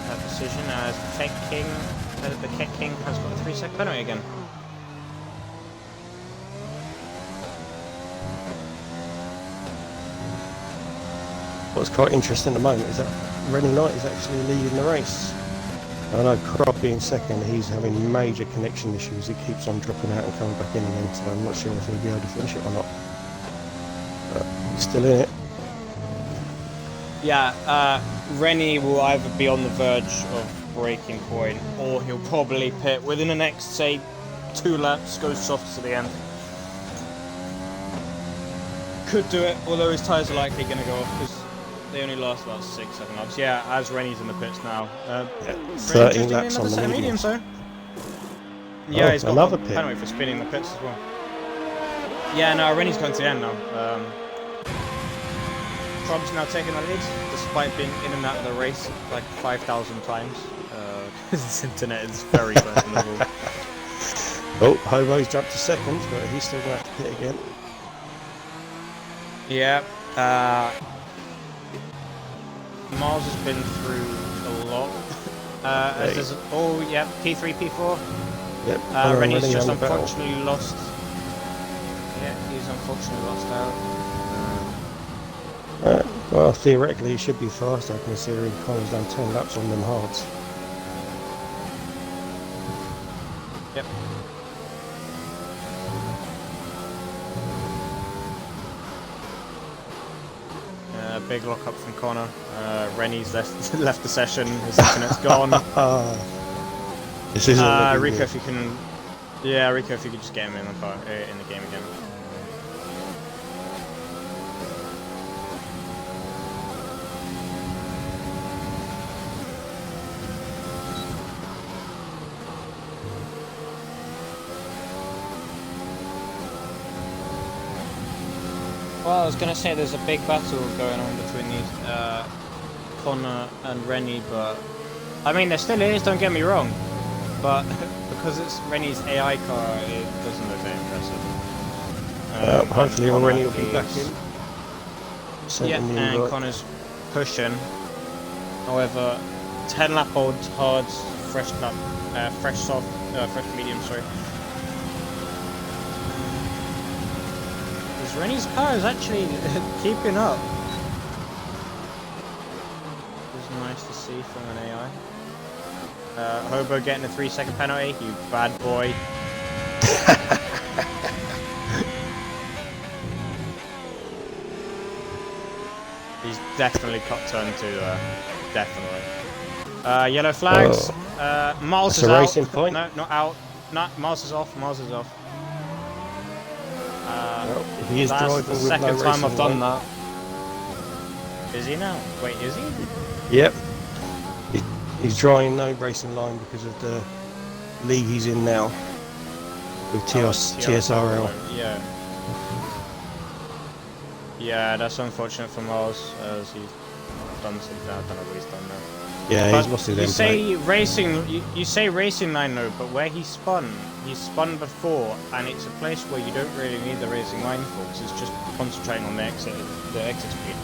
that decision, as the Keck King has got a 3-sec penalty again. What's quite interesting at the moment is that Rennie Knight is actually leading the race. I know Krop being second, he's having major connection issues. He keeps on dropping out and coming back in again, so I'm not sure if he'll be able to finish it or not. But he's still in it. Yeah, Rennie will either be on the verge of breaking point, or he'll probably pit within the next, say, 2 laps, go soft to the end. Could do it, although his tyres are likely going to go off, because they only last about 6-7 laps. Yeah, as Rennie's in the pits now. 13 laps on the medium. So. Yeah, he's got another a penalty for spinning the pits as well. Yeah, no, Rennie's going to the end now. Trump's now taking the lead, despite being in and out of the race like 5,000 times. His internet is very questionable. Oh, Hobo's jumped to second, but he's still going to have to pit again. Yeah, Miles has been through a lot. Yeah, P3, P4. Yep. Rennie's just unfortunately lost. Yeah, he's unfortunately lost out. Well, theoretically, he should be faster considering Connor's done 10 laps on them hards. Yep. Big lock up from Connor. Rennie's left the session. His internet's gone. This is Rico, if you can. Yeah, Rico, if you could just get him in the game again. Well, I was going to say there's a big battle going on between these Connor and Rennie, but I mean there still is, don't get me wrong, but because it's Rennie's AI car, it doesn't look very impressive. Hopefully Rennie will be back in. Yeah, and Connor's pushing. However, 10 lap olds, hards, fresh medium, sorry. Rennie's car is actually keeping up. It's nice to see from an AI. Hobo getting a 3-second penalty, you bad boy. He's definitely cut turn 2 definitely. Yellow flags. Miles is out. Racing point. No, not out. No, Miles is off. Miles is off. He is that's the second time I've done that. Is he now? Wait, is he? Yep. He's drawing no racing line because of the league he's in now with TSRL. Yeah. Yeah, that's unfortunate for Miles, as he's done something. I don't know what he's done now. Yeah, but he's lost his you say racing line though, but where he spun before, and it's a place where you don't really need the racing line for, because it's just concentrating on the exit speed.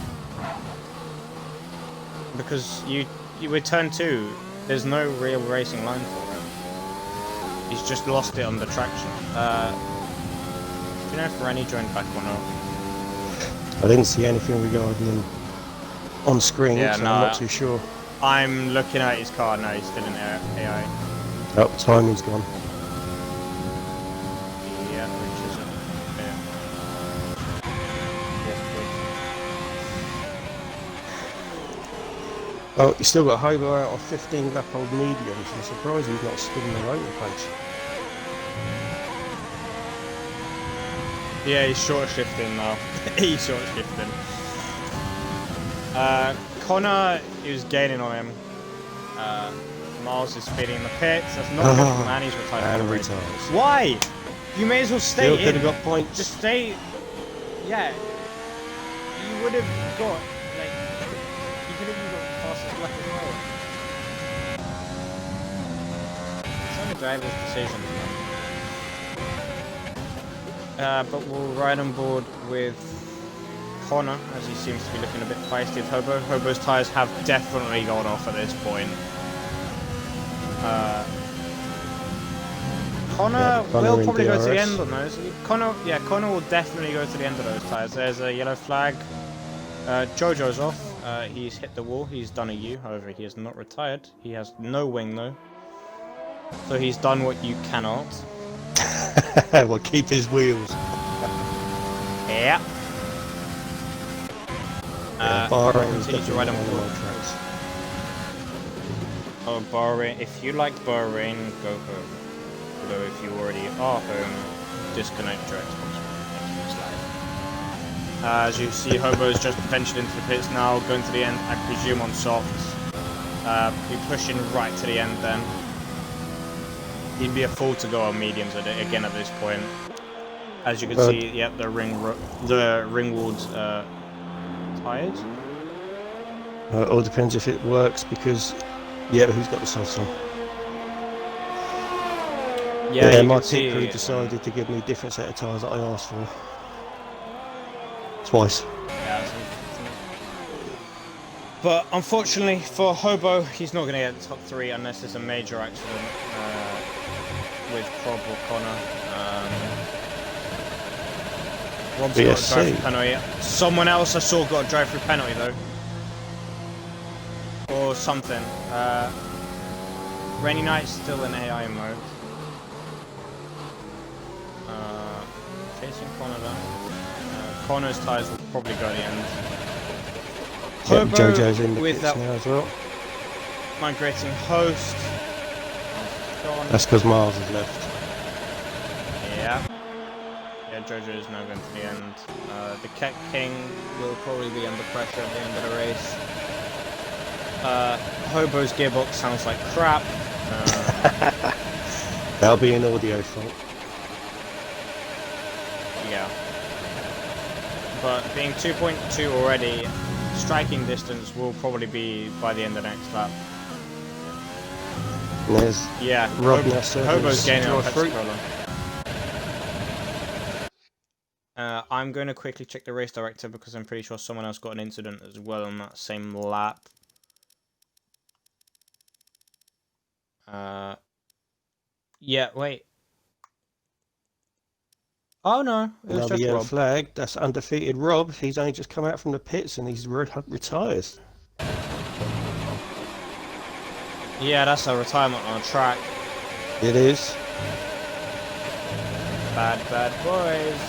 Because you with turn 2, there's no real racing line for him. He's just lost it on the traction. Do you know if Rennie joined back or not? I didn't see anything regarding him on screen, Yeah, so no, I'm not too sure. I'm looking at his car. No, he's still in AI. Oh, timing's gone. Yeah, which is Oh, he's still got Hobo out of 15 lap old mediums. I'm surprised he's not spinning all over the place. yeah, he's short shifting now. He's short shifting. Connor is gaining on him. Miles is speeding in the pits. That's not good for man. He's retired. And retires. Why? You may as well stay Still in. could have got points. Just stay. Yeah. You would have got like. You could have even got fastest lap as well. It's on the driver's decision. But we'll ride on board with Connor, as he seems to be looking a bit feisty with Hobo. Hobo's tyres have definitely gone off at this point. Connor will probably go to the end on those. Connor will definitely go to the end of those tyres. There's a yellow flag. Jojo's off. He's hit the wall. He's done a U. However, he is not retired. He has no wing though. So he's done what you cannot. Well, keep his wheels. Yeah. Bahrain is continue to ride on definitely board. one of my tracks. Oh, Bahrain. If you like Bahrain, go home. Although if you already are home, disconnect your Xbox. As you see, Hobo's just ventured into the pits now, going to the end, I presume on softs. Be pushing right to the end then. He'd be a fool to go on mediums again at this point. As you can see, yep, the ringwall's tired. It all depends if it works because, yeah, who's got the softs on? Yeah, my pit crew decided to give me a different set of tyres that I asked for. Twice. Yeah, but unfortunately for Hobo, he's not going to get the top 3 unless there's a major accident with Prob or Connor. Rob's got a drive-through penalty. Someone else I saw got a drive-through penalty though. Or something. Rainy Knight's still in AI mode. Chasing Connor down. Connor's tyres will probably go at the end. Yep, Jojo's in the with pits that now as well. migrating host. That's because Miles has left. Yeah. Yeah, Jojo is now going to the end. The Ket King will probably be under pressure at the end of the race. Hobo's gearbox sounds like crap. That'll be an audio fault. Yeah. But being 2.2 already, striking distance will probably be by the end of the next lap. There's Rob Hobo's gaining on Pepsi-Cola. I'm going to quickly check the race director because I'm pretty sure someone else got an incident as well on that same lap. Yeah, wait. Oh no, it was another just yellow Rob. flag. That's undefeated Rob. He's only just come out from the pits and he's retires. Yeah, that's a retirement on a track. It is. Bad boys.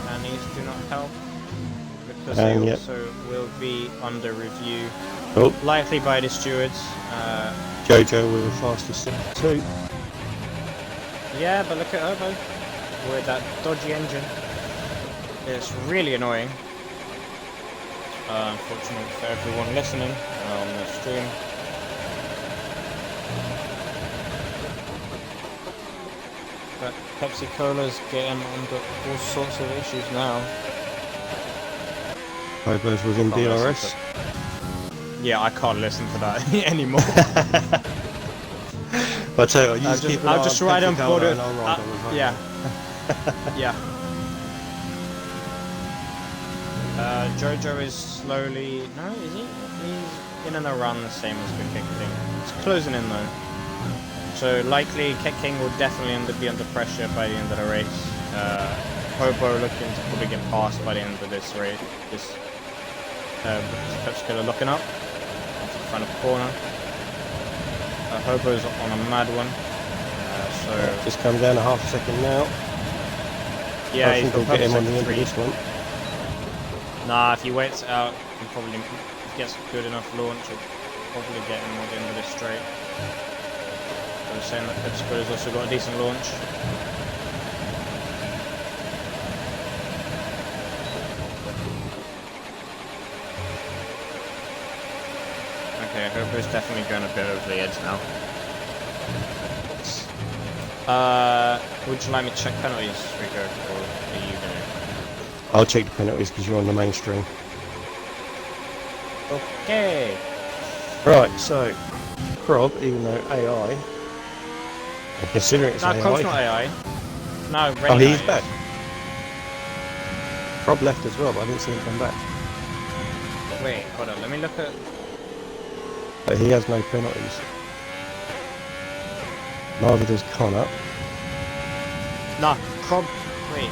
And these do not help because they also will be under review. Oh. Likely by the stewards. Jojo with the fastest 2. Yeah, but look at Hobo with that dodgy engine. It's really annoying. Unfortunately for everyone listening on the stream. But Pepsi-Cola's getting under all sorts of issues now. Hobo's within DRS. Yeah, I can't listen to that anymore. But I tell you, I'll just ride on board it. Yeah. Yeah. Jojo is slowly... No, is he? He's in and around the same as the Ket King. It's closing in though. So likely Ket King will definitely be under pressure by the end of the race. Hobo looking to probably get past by the end of this race. This Pepsi looking up off the front of the corner. Hobo's on a mad one. So just come down a half a second now. Yeah, I think he's we'll got get him on the second end of three. this one. Nah, if he waits out, he probably gets good enough launch. He'll probably get him at the end of this straight. I was saying that Pepsi also got a decent launch. Okay, Hobo's definitely going a bit over the edge now. Would you like me to check penalties, Rico, or are you going to? I'll check the penalties because you're on the mainstream. Okay. Right, so Crob, even though AI, and considering it's No, AI. Crob's not AI. No, Oh, Rennie he's is. back. Crob left as well, but I didn't see him come back. Wait, hold on. Let me look at. But he has no penalties. Neither does Connor. Nah, Crob. Wait.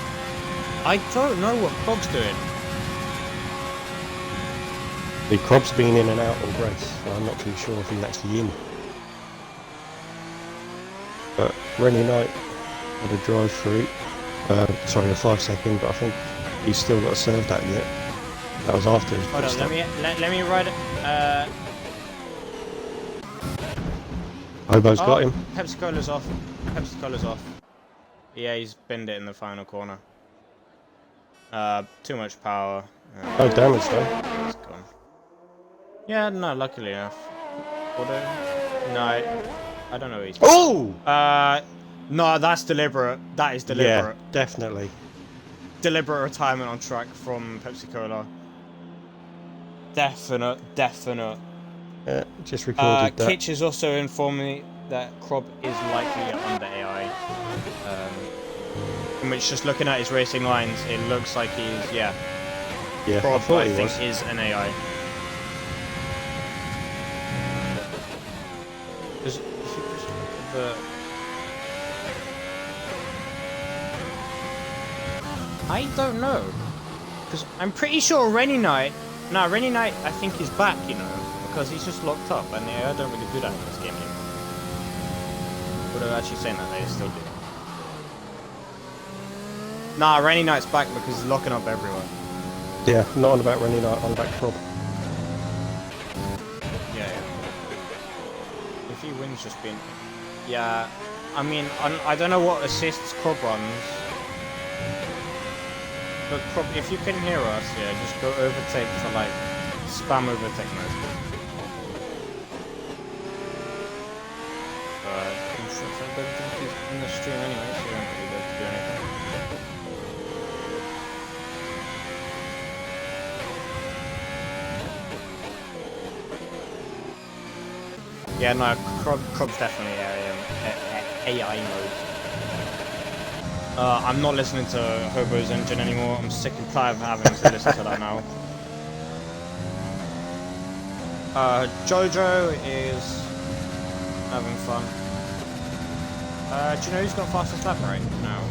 I don't know what Crob's doing. The Crob's been in and out all race, so I'm not too sure if he's actually in. But Rennie Knight had a drive through. Sorry, a 5 second, but I think he's still got to serve that yet. That was after his Hold pit on, stop. let me write it. Hobo's got him. Pepsi Cola's off. Pepsi Cola's off. Yeah, he's binned it in the final corner. Too much power. No damage though. It's gone. Yeah, no, luckily enough. Auto? No, I don't know what he's doing. Oh! No, that's deliberate. That is deliberate. Yeah, definitely. Deliberate retirement on track from Pepsi Cola. Definite. Yeah, just recorded that. Kitch has also informed me that Crob is likely under AI. In which, just looking at his racing lines, it looks like he's, yeah. Yeah, Crob, I thought I he think, was. is an AI. Because if you just look at the... I don't know. Because I'm pretty sure Rennie Knight... No, Rennie Knight, I think, is back, you know. Because he's just locked up, and the AI don't really do that in this game anymore. Although actually saying that, they still do. Nah, Rennie Knight's back because he's locking up everyone. Yeah, not on about Rennie Knight, on about Crob. Yeah. If he wins just being... Yeah, I mean, I don't know what assists Crob runs. But Crob, if you can hear us, yeah, just go overtake to, like, spam overtake mode. I don't think he's in the stream anyway, so you don't really be able to do anything. Yeah, no, Crob's definitely AI mode. I'm not listening to Hobo's engine anymore. I'm sick and tired of having to listen to that now. Jojo is having fun. Do you know who's got fastest lap right now?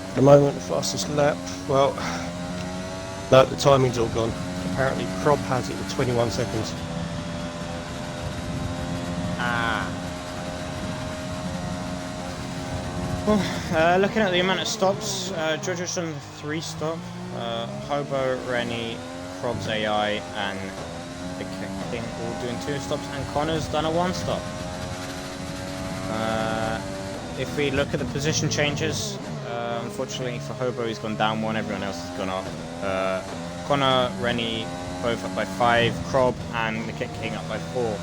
At the moment, the fastest lap, well, no, the timing's all gone. Apparently, Crob has it with 21 seconds. Well, looking at the amount of stops, Jojo's done 3 stop. Hobo, Rennie, Crob's AI, and the King all doing 2 stops, and Connor's done a 1 stop. If we look at the position changes, unfortunately for Hobo, he's gone down 1, everyone else has gone up. Connor, Rennie, both up by 5, Crob and the King up by 4.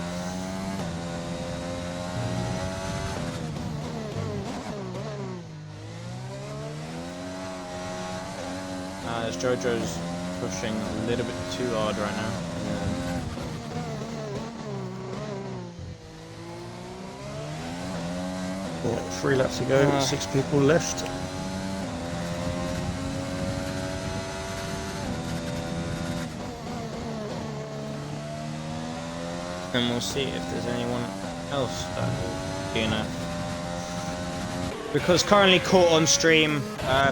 As Jojo's pushing a little bit too hard right now. Yeah, 3 laps to go, 6 people left. And we'll see if there's anyone else that will be enough. Because currently caught on stream,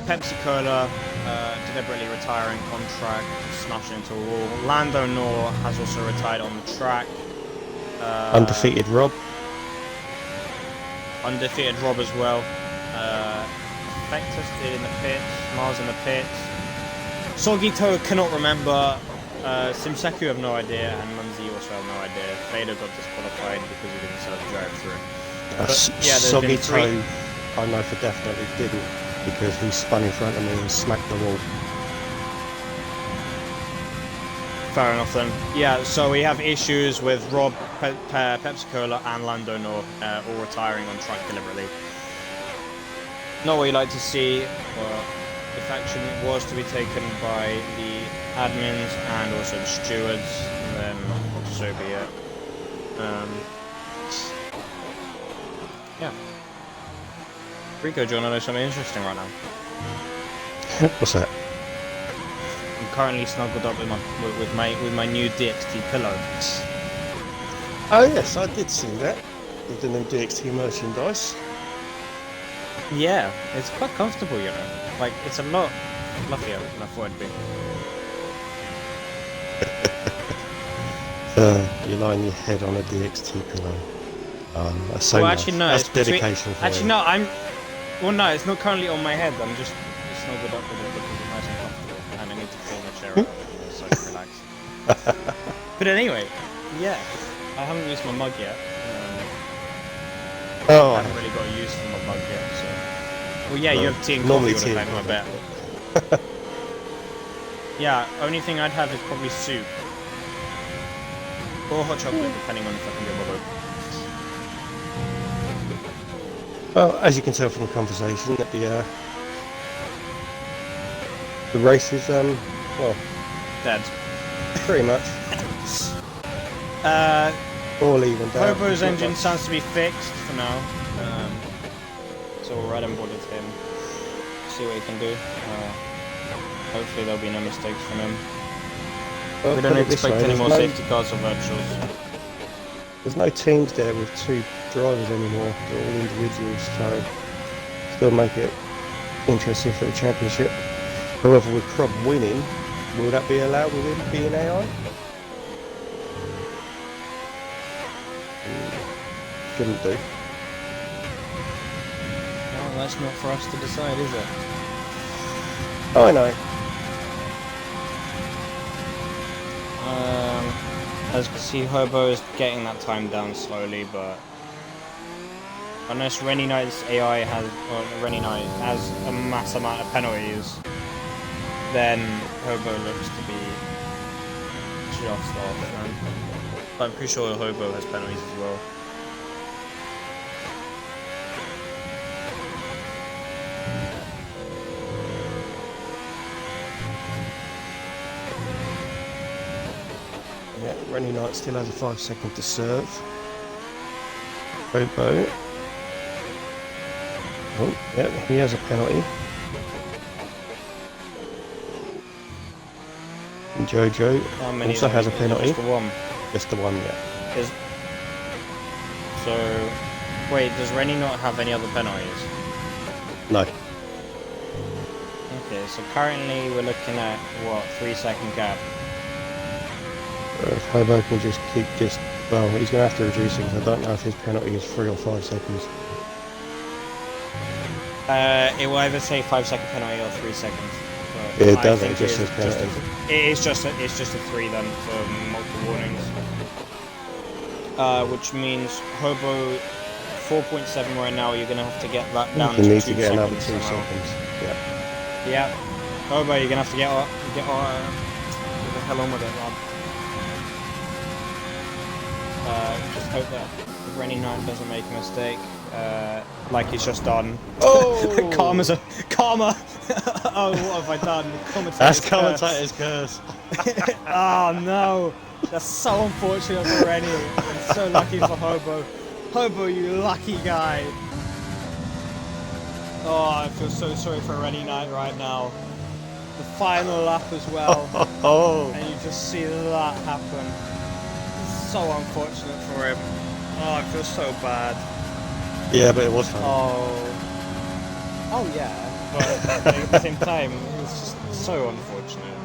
Pepsi Cola deliberately retiring on track, smashing into a wall. Lando Nor has also retired on the track. Undefeated Rob. Undefeated Rob as well. Vector still in the pits. Mars in the pits. Sogito cannot remember. Simseku have no idea, and Munzi also have no idea. Vader got disqualified because he didn't set up the drive-through. Yeah, there's been three. I know for definitely didn't, because he spun in front of me and smacked the wall. Fair enough then. Yeah, so we have issues with Rob, Pepsi Cola, and Lando Nor all retiring on track deliberately. Not what you like to see, but if action was to be taken by the admins and also the stewards, then so be it. Yeah. Rico, do you want to know something interesting right now? What's that? I'm currently snuggled up with my new DxT pillow. Oh yes, I did see that. With the new DxT merchandise. Yeah, it's quite comfortable, you know. Like, it's a lot fluffier than I thought it'd be. You're lying your head on a DxT pillow. That's so well, nice. actually, no. That's dedication for actually, you. no. Well, no. It's not currently on my head. I'm just snuggled up with it because it's nice and comfortable, and I need to pull the chair out so I can relax. But anyway, yeah. I haven't used my mug yet. I haven't really got used to my mug yet. So. Well, yeah. You have tea and coffee all the time, I bet. Yeah. Only thing I'd have is probably soup. Or hot chocolate, depending on if I can get bothered. Well, as you can tell from the conversation, that the race is well, Dead. pretty much. All even down. Hobo's engine sounds to be fixed for now. So we'll ride on board with him. See what he can do. Hopefully there'll be no mistakes from him. Well, we don't expect any more safety cars or virtuals. There's no teams there with two drivers anymore. They're all individuals, so still make it interesting for the championship. However, with Krob winning, will that be allowed with him being AI? Shouldn't do. Well, that's not for us to decide, is it? Oh, I know. As you can see, Hobo is getting that time down slowly, but unless Rennie Knight's AI has, or Rennie Knight has a mass amount of penalties, then Hobo looks to be just off. But I'm pretty sure Hobo has penalties as well. Yeah, Rennie Knight still has a 5 second to serve. Hobo. Oh, yeah, he has a penalty. And Jojo also has a penalty. Just the one. Just the one, yeah. So, wait, does Rennie not have any other penalties? No. Okay, so currently we're looking at, what, 3 second gap? If Hobo can just keep well, he's going to have to reduce it because I don't know if his penalty is 3 or 5 seconds. It will either say 5 second penalty or 3 seconds. Yeah, it doesn't, it just says penalty. It's just a 3 then for multiple warnings. Which means Hobo 4.7 right now, you're going to have to get that down to 2 seconds. You need to get another 2 seconds. Yeah. Yeah. Hobo, you're going to have to get the hell on with it, Rob. Just hope that Rennie Knight doesn't make a mistake, like he's just done. Oh! Karma! Oh, what have I done? That's commentator's curse. Oh no! That's so unfortunate for Rennie, and so lucky for Hobo. Hobo, you lucky guy! Oh, I feel so sorry for Rennie Knight right now. The final lap as well, and you just see that happen. So unfortunate for him. Oh, I feel so bad. Yeah, but it was fun. Oh, Oh yeah, but at the same time, it's just so unfortunate.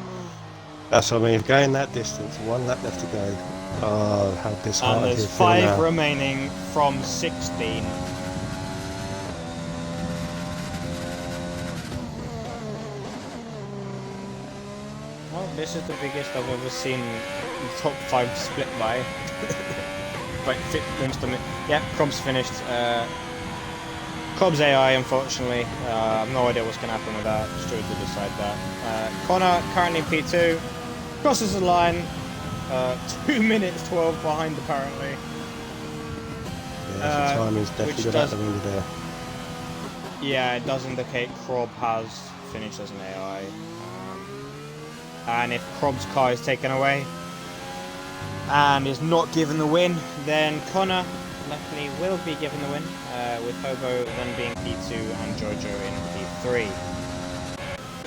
That's what I mean. Going that distance, 1 lap left to go. Oh, how And disheartened there's he'll feel 5 now. remaining from 16. Well, this is the biggest I've ever seen the top 5 split by. Right, yeah, Cobb's finished. Cobb's AI, unfortunately. I have no idea what's going to happen with that. Struggle to decide that. Connor, currently P2, crosses the line. 2 minutes 12 behind, apparently. Yeah, so timing's definitely got out the window there. Yeah, it does indicate Krob has finished as an AI. And if Krob's car is taken away and is not given the win, then Connor luckily will be given the win, with Hobo then being P2 and Jojo in P3.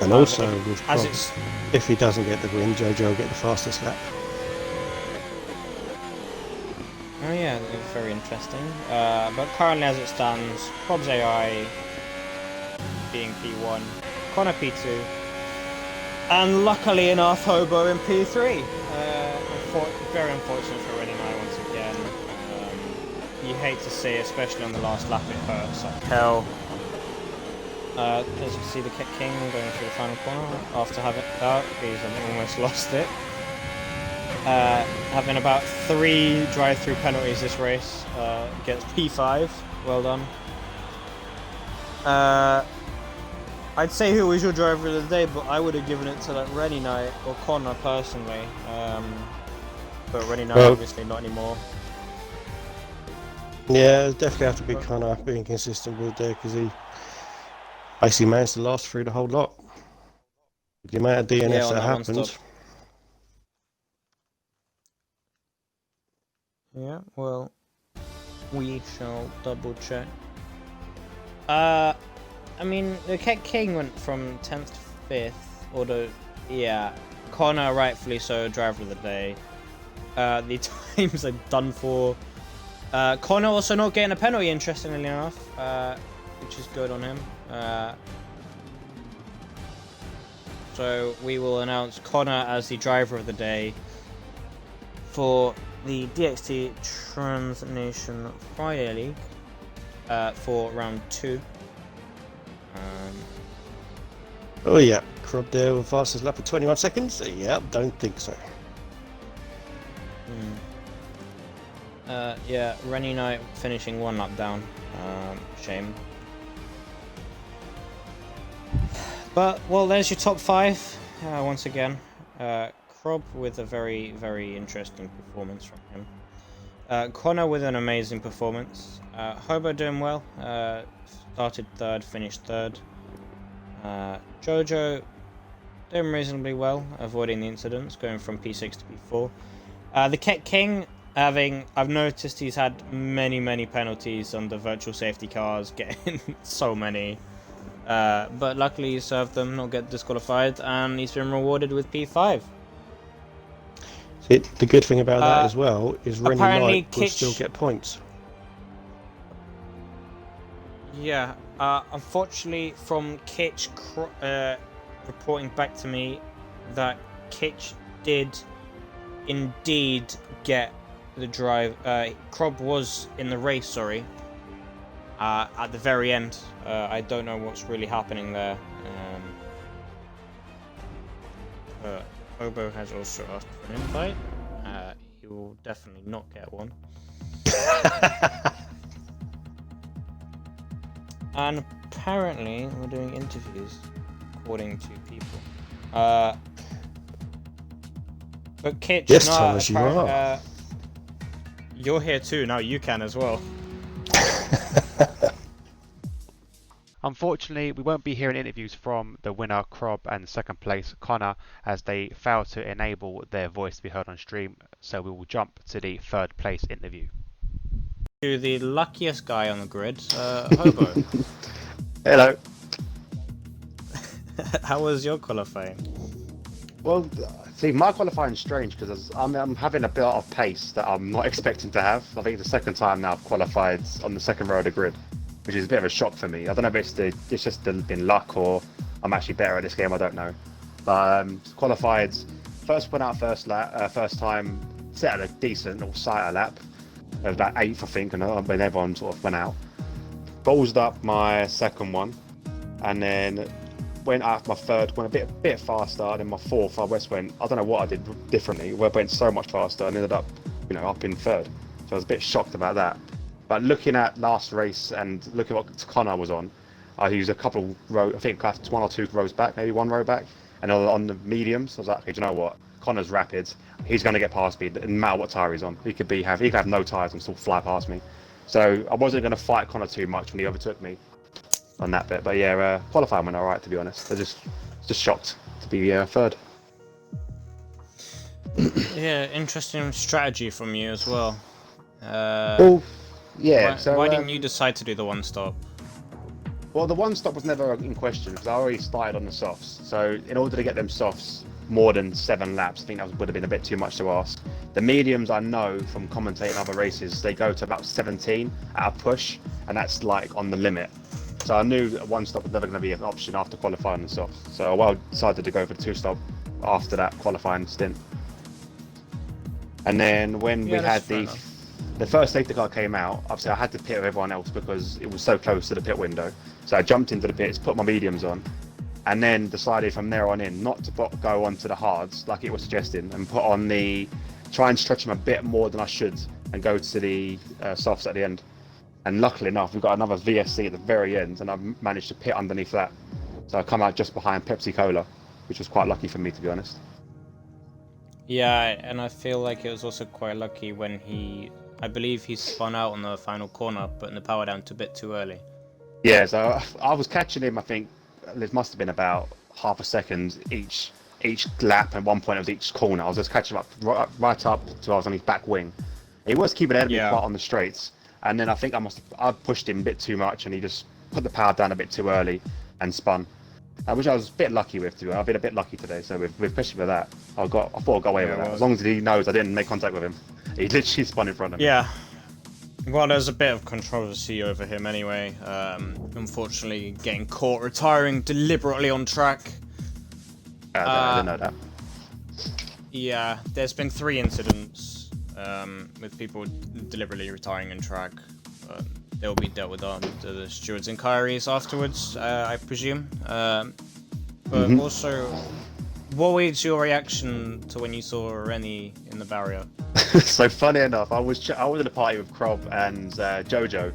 And also with Krob, if he doesn't get the win, Jojo will get the fastest lap. Oh yeah, that's very interesting. But currently as it stands, Krob's AI being P1, Connor P2, and luckily enough, Hobo in P3. Very unfortunate for Rennie and I once again. You hate to see, especially on the last lap, it hurts like hell. As you can see, the King going through the final corner after having he's almost lost it. Having about 3 drive-through penalties this race, gets P5. Well done. I'd say who was your driver of the day, but I would have given it to like Rennie Knight or Connor personally. But Rennie Knight obviously not anymore. Yeah, definitely have to be Connor being consistent with there, because he basically managed to last through the whole lot. The amount of DNFs that happened. Yeah, well, we shall double check. I mean, the King went from 10th to 5th, although, yeah, Connor rightfully so, driver of the day. The times are done for. Connor also not getting a penalty, interestingly enough, which is good on him. So we will announce Connor as the driver of the day for the DxT Transnation Friday League for round 2. Oh yeah, Krob there with fastest lap of 21 seconds. Yeah, don't think so. Yeah, Rennie Knight finishing 1 lap down. Shame. But, well, there's your top 5, once again. Krob with a very, very interesting performance from him. Connor with an amazing performance. Hobo doing well. Started 3rd, finished 3rd. Jojo doing reasonably well, avoiding the incidents, going from P6 to P4. The King, I've noticed he's had many penalties on the virtual safety cars, getting so many. But luckily he served them, not get disqualified, and he's been rewarded with P5. The good thing about that as well is Rennie Knight will still get points. Yeah, unfortunately from Kitch reporting back to me that Kitch did indeed get the drive. Krob was in the race, sorry, at the very end. I don't know what's really happening there. Hobo has also asked for an invite. He will definitely not get one. And apparently we're doing interviews, according to people. But Kitch, yes, Thomas, you are. You're here too. Now you can as well. Unfortunately, we won't be hearing interviews from the winner, Krob, and second place, Connor, as they failed to enable their voice to be heard on stream. So we will jump to the 3rd place interview. To the luckiest guy on the grid, Hobo. Hello. How was your qualifying? Well, see, my qualifying is strange because I'm having a bit of pace that I'm not expecting to have. I think it's the second time now I've qualified on the 2nd row of the grid. which is a bit of a shock for me. I don't know if it's just been luck or I'm actually better at this game. I don't know. But qualified, first went out first time, set at a decent or sighter lap. It was about 8th, I think, and when everyone sort of went out. Ballsed up my second one, and then went out my third, went a bit faster, and then my fourth, I just went, I don't know what I did differently. I went so much faster and ended up, up in third. So I was a bit shocked about that. But looking at last race and looking at what Connor was on, I used a couple rows, I think one or two rows back, maybe one row back, and on the mediums, I was like, okay, do you know what? Connor's rapid. He's going to get past me, no matter what tyre he's on. He could have no tyres and still fly past me. So I wasn't going to fight Connor too much when he overtook me on that bit. But yeah, qualifying went alright, to be honest. I just shocked to be third. Yeah, interesting strategy from you as well. Well, yeah. Why didn't you decide to do the one stop? Well, the one stop was never in question because I already started on the softs. So in order to get them softs more than 7 laps, I think that would have been a bit too much to ask. The mediums, I know from commentating other races, they go to about 17 at a push, and that's like on the limit. So I knew that one stop was never going to be an option after qualifying the softs. So I decided to go for the 2 stop after that qualifying stint. And then when we had the first safety car came out, obviously I had to pit with everyone else because it was so close to the pit window. So I jumped into the pits, put my mediums on, and then decided from there on in not to go onto the hards like it was suggesting, and try and stretch them a bit more than I should, and go to the softs at the end. And luckily enough, we've got another VSC at the very end, and I've managed to pit underneath that. So I come out just behind Pepsi Cola, which was quite lucky for me, to be honest. Yeah, and I feel like it was also quite lucky when I believe he spun out on the final corner, putting the power down a bit too early. Yeah, so I was catching him, I think, there must have been about half a second each lap, and one point of each corner. I was just catching him up right up till I was on his back wing. He was keeping ahead of me quite on the straights, and then I think I pushed him a bit too much, and he just put the power down a bit too early and spun. Which I was a bit lucky with, too. I've been a bit lucky today, so with pushing with that, I thought I'd go away with that. As long as he knows I didn't make contact with him. He literally spun in front of me. Yeah. Well, there's a bit of controversy over him anyway. Unfortunately, getting caught retiring deliberately on track. I didn't know that. Yeah, there's been 3 incidents with people deliberately retiring on track. They'll be dealt with on the stewards' inquiries afterwards, I presume. But also, what was your reaction to when you saw Rennie in the barrier? So funny enough, I was in a party with Krob and Jojo,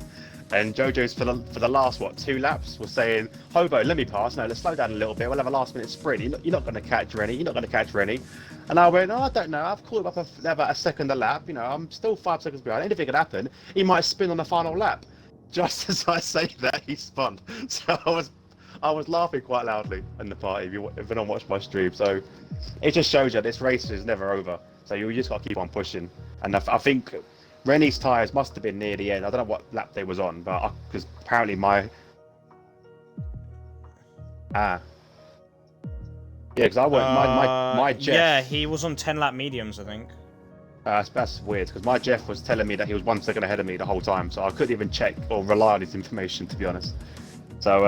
and Jojo's for the last 2 laps was saying, "Hobo, let me pass. No, let's slow down a little bit. We'll have a last-minute sprint. You're not going to catch Rennie. You're not going to catch Rennie." And I went, "Oh, I don't know. I've caught him up about a second a lap. I'm still 5 seconds behind. Anything could happen. He might spin on the final lap." Just as I say that, he spun. So I was laughing quite loudly in the party. If you don't watch my stream, so it just shows you this race is never over. So you just got to keep on pushing. And I think Rennie's tyres must have been near the end. I don't know what lap they was on, but because apparently my because I went my Jeff. Yeah, he was on 10 lap mediums, I think. That's weird because my Jeff was telling me that he was 1 second ahead of me the whole time, so I couldn't even check or rely on his information, to be honest. So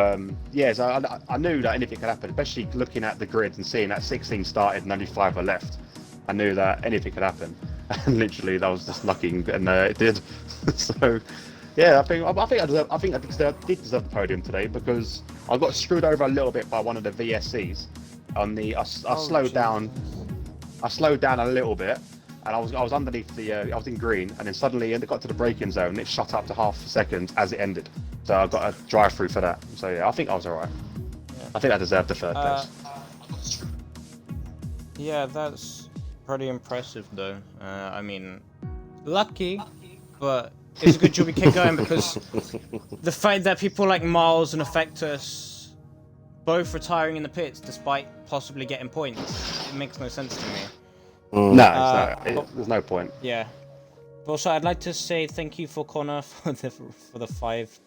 so I knew that anything could happen, especially looking at the grid and seeing that 16 started and only 5 were left. I knew that anything could happen, and literally that was just lucky, and it did. So yeah, I think I did deserve the podium today because I got screwed over a little bit by one of the VSCs. I slowed down. I slowed down a little bit. And I was underneath I was in green, and then suddenly it got to the braking zone, and it shut up to half a second as it ended. So I got a drive through for that. So yeah, I think I was alright. Yeah. I think I deserved the 3rd place. Yeah, that's pretty impressive though. I mean, lucky, but it's a good job we kept going because the fact that people like Miles and Effectus both retiring in the pits despite possibly getting points, it makes no sense to me. No, there's no point. Yeah. Also, I'd like to say thank you for Connor for the 5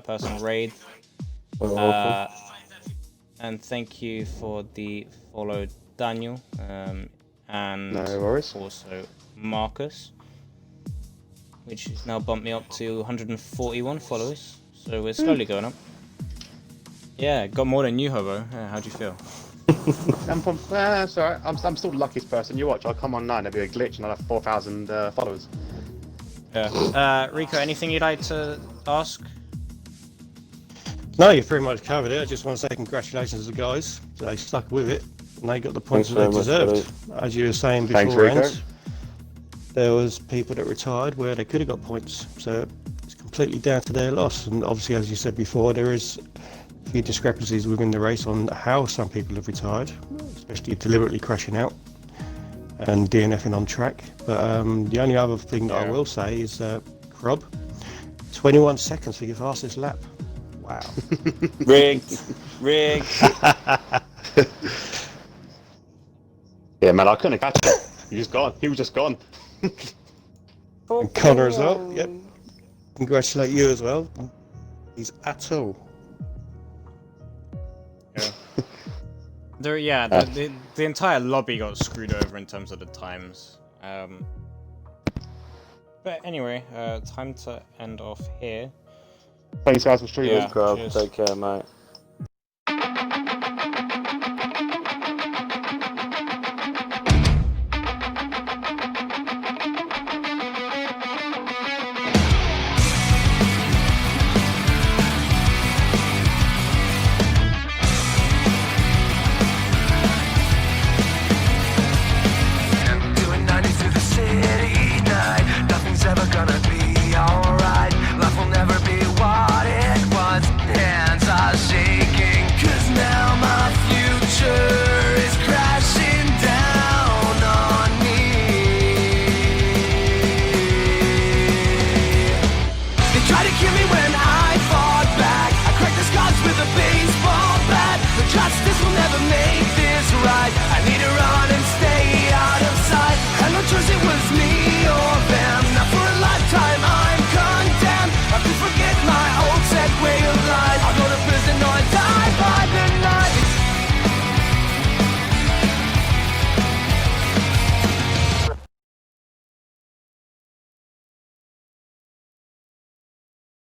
person raid. And thank you for the follow, Daniel. And no worries. Also Marcus, which has now bumped me up to 141 followers. So we're slowly going up. Yeah, got more than you, Hobo. How do you feel? It's alright. I'm still the luckiest person. You watch, I'll come online, there'll be a glitch and I'll have 4,000 followers. Yeah. Rico, anything you'd like to ask? No, you've pretty much covered it. I just want to say congratulations to the guys. They stuck with it and they got the points Thanks that they very much, deserved. As you were saying Thanks, Rico. beforehand, there was people that retired where they could have got points. So it's completely down to their loss. And obviously, as you said before, there is a few discrepancies within the race on how some people have retired, especially deliberately crashing out and DNFing on track. But the only other thing that I will say is Crob, 21 seconds for your fastest lap. Wow. Rigged. Yeah, man, I couldn't catch him. He was gone. He was just gone. And Connor as well. Yep. Congratulate you as well. He's at all. Yeah. The entire lobby got screwed over in terms of the times. But anyway, time to end off here. Thanks, guys, for streaming. Yeah. Crab, Cheers. take care, mate.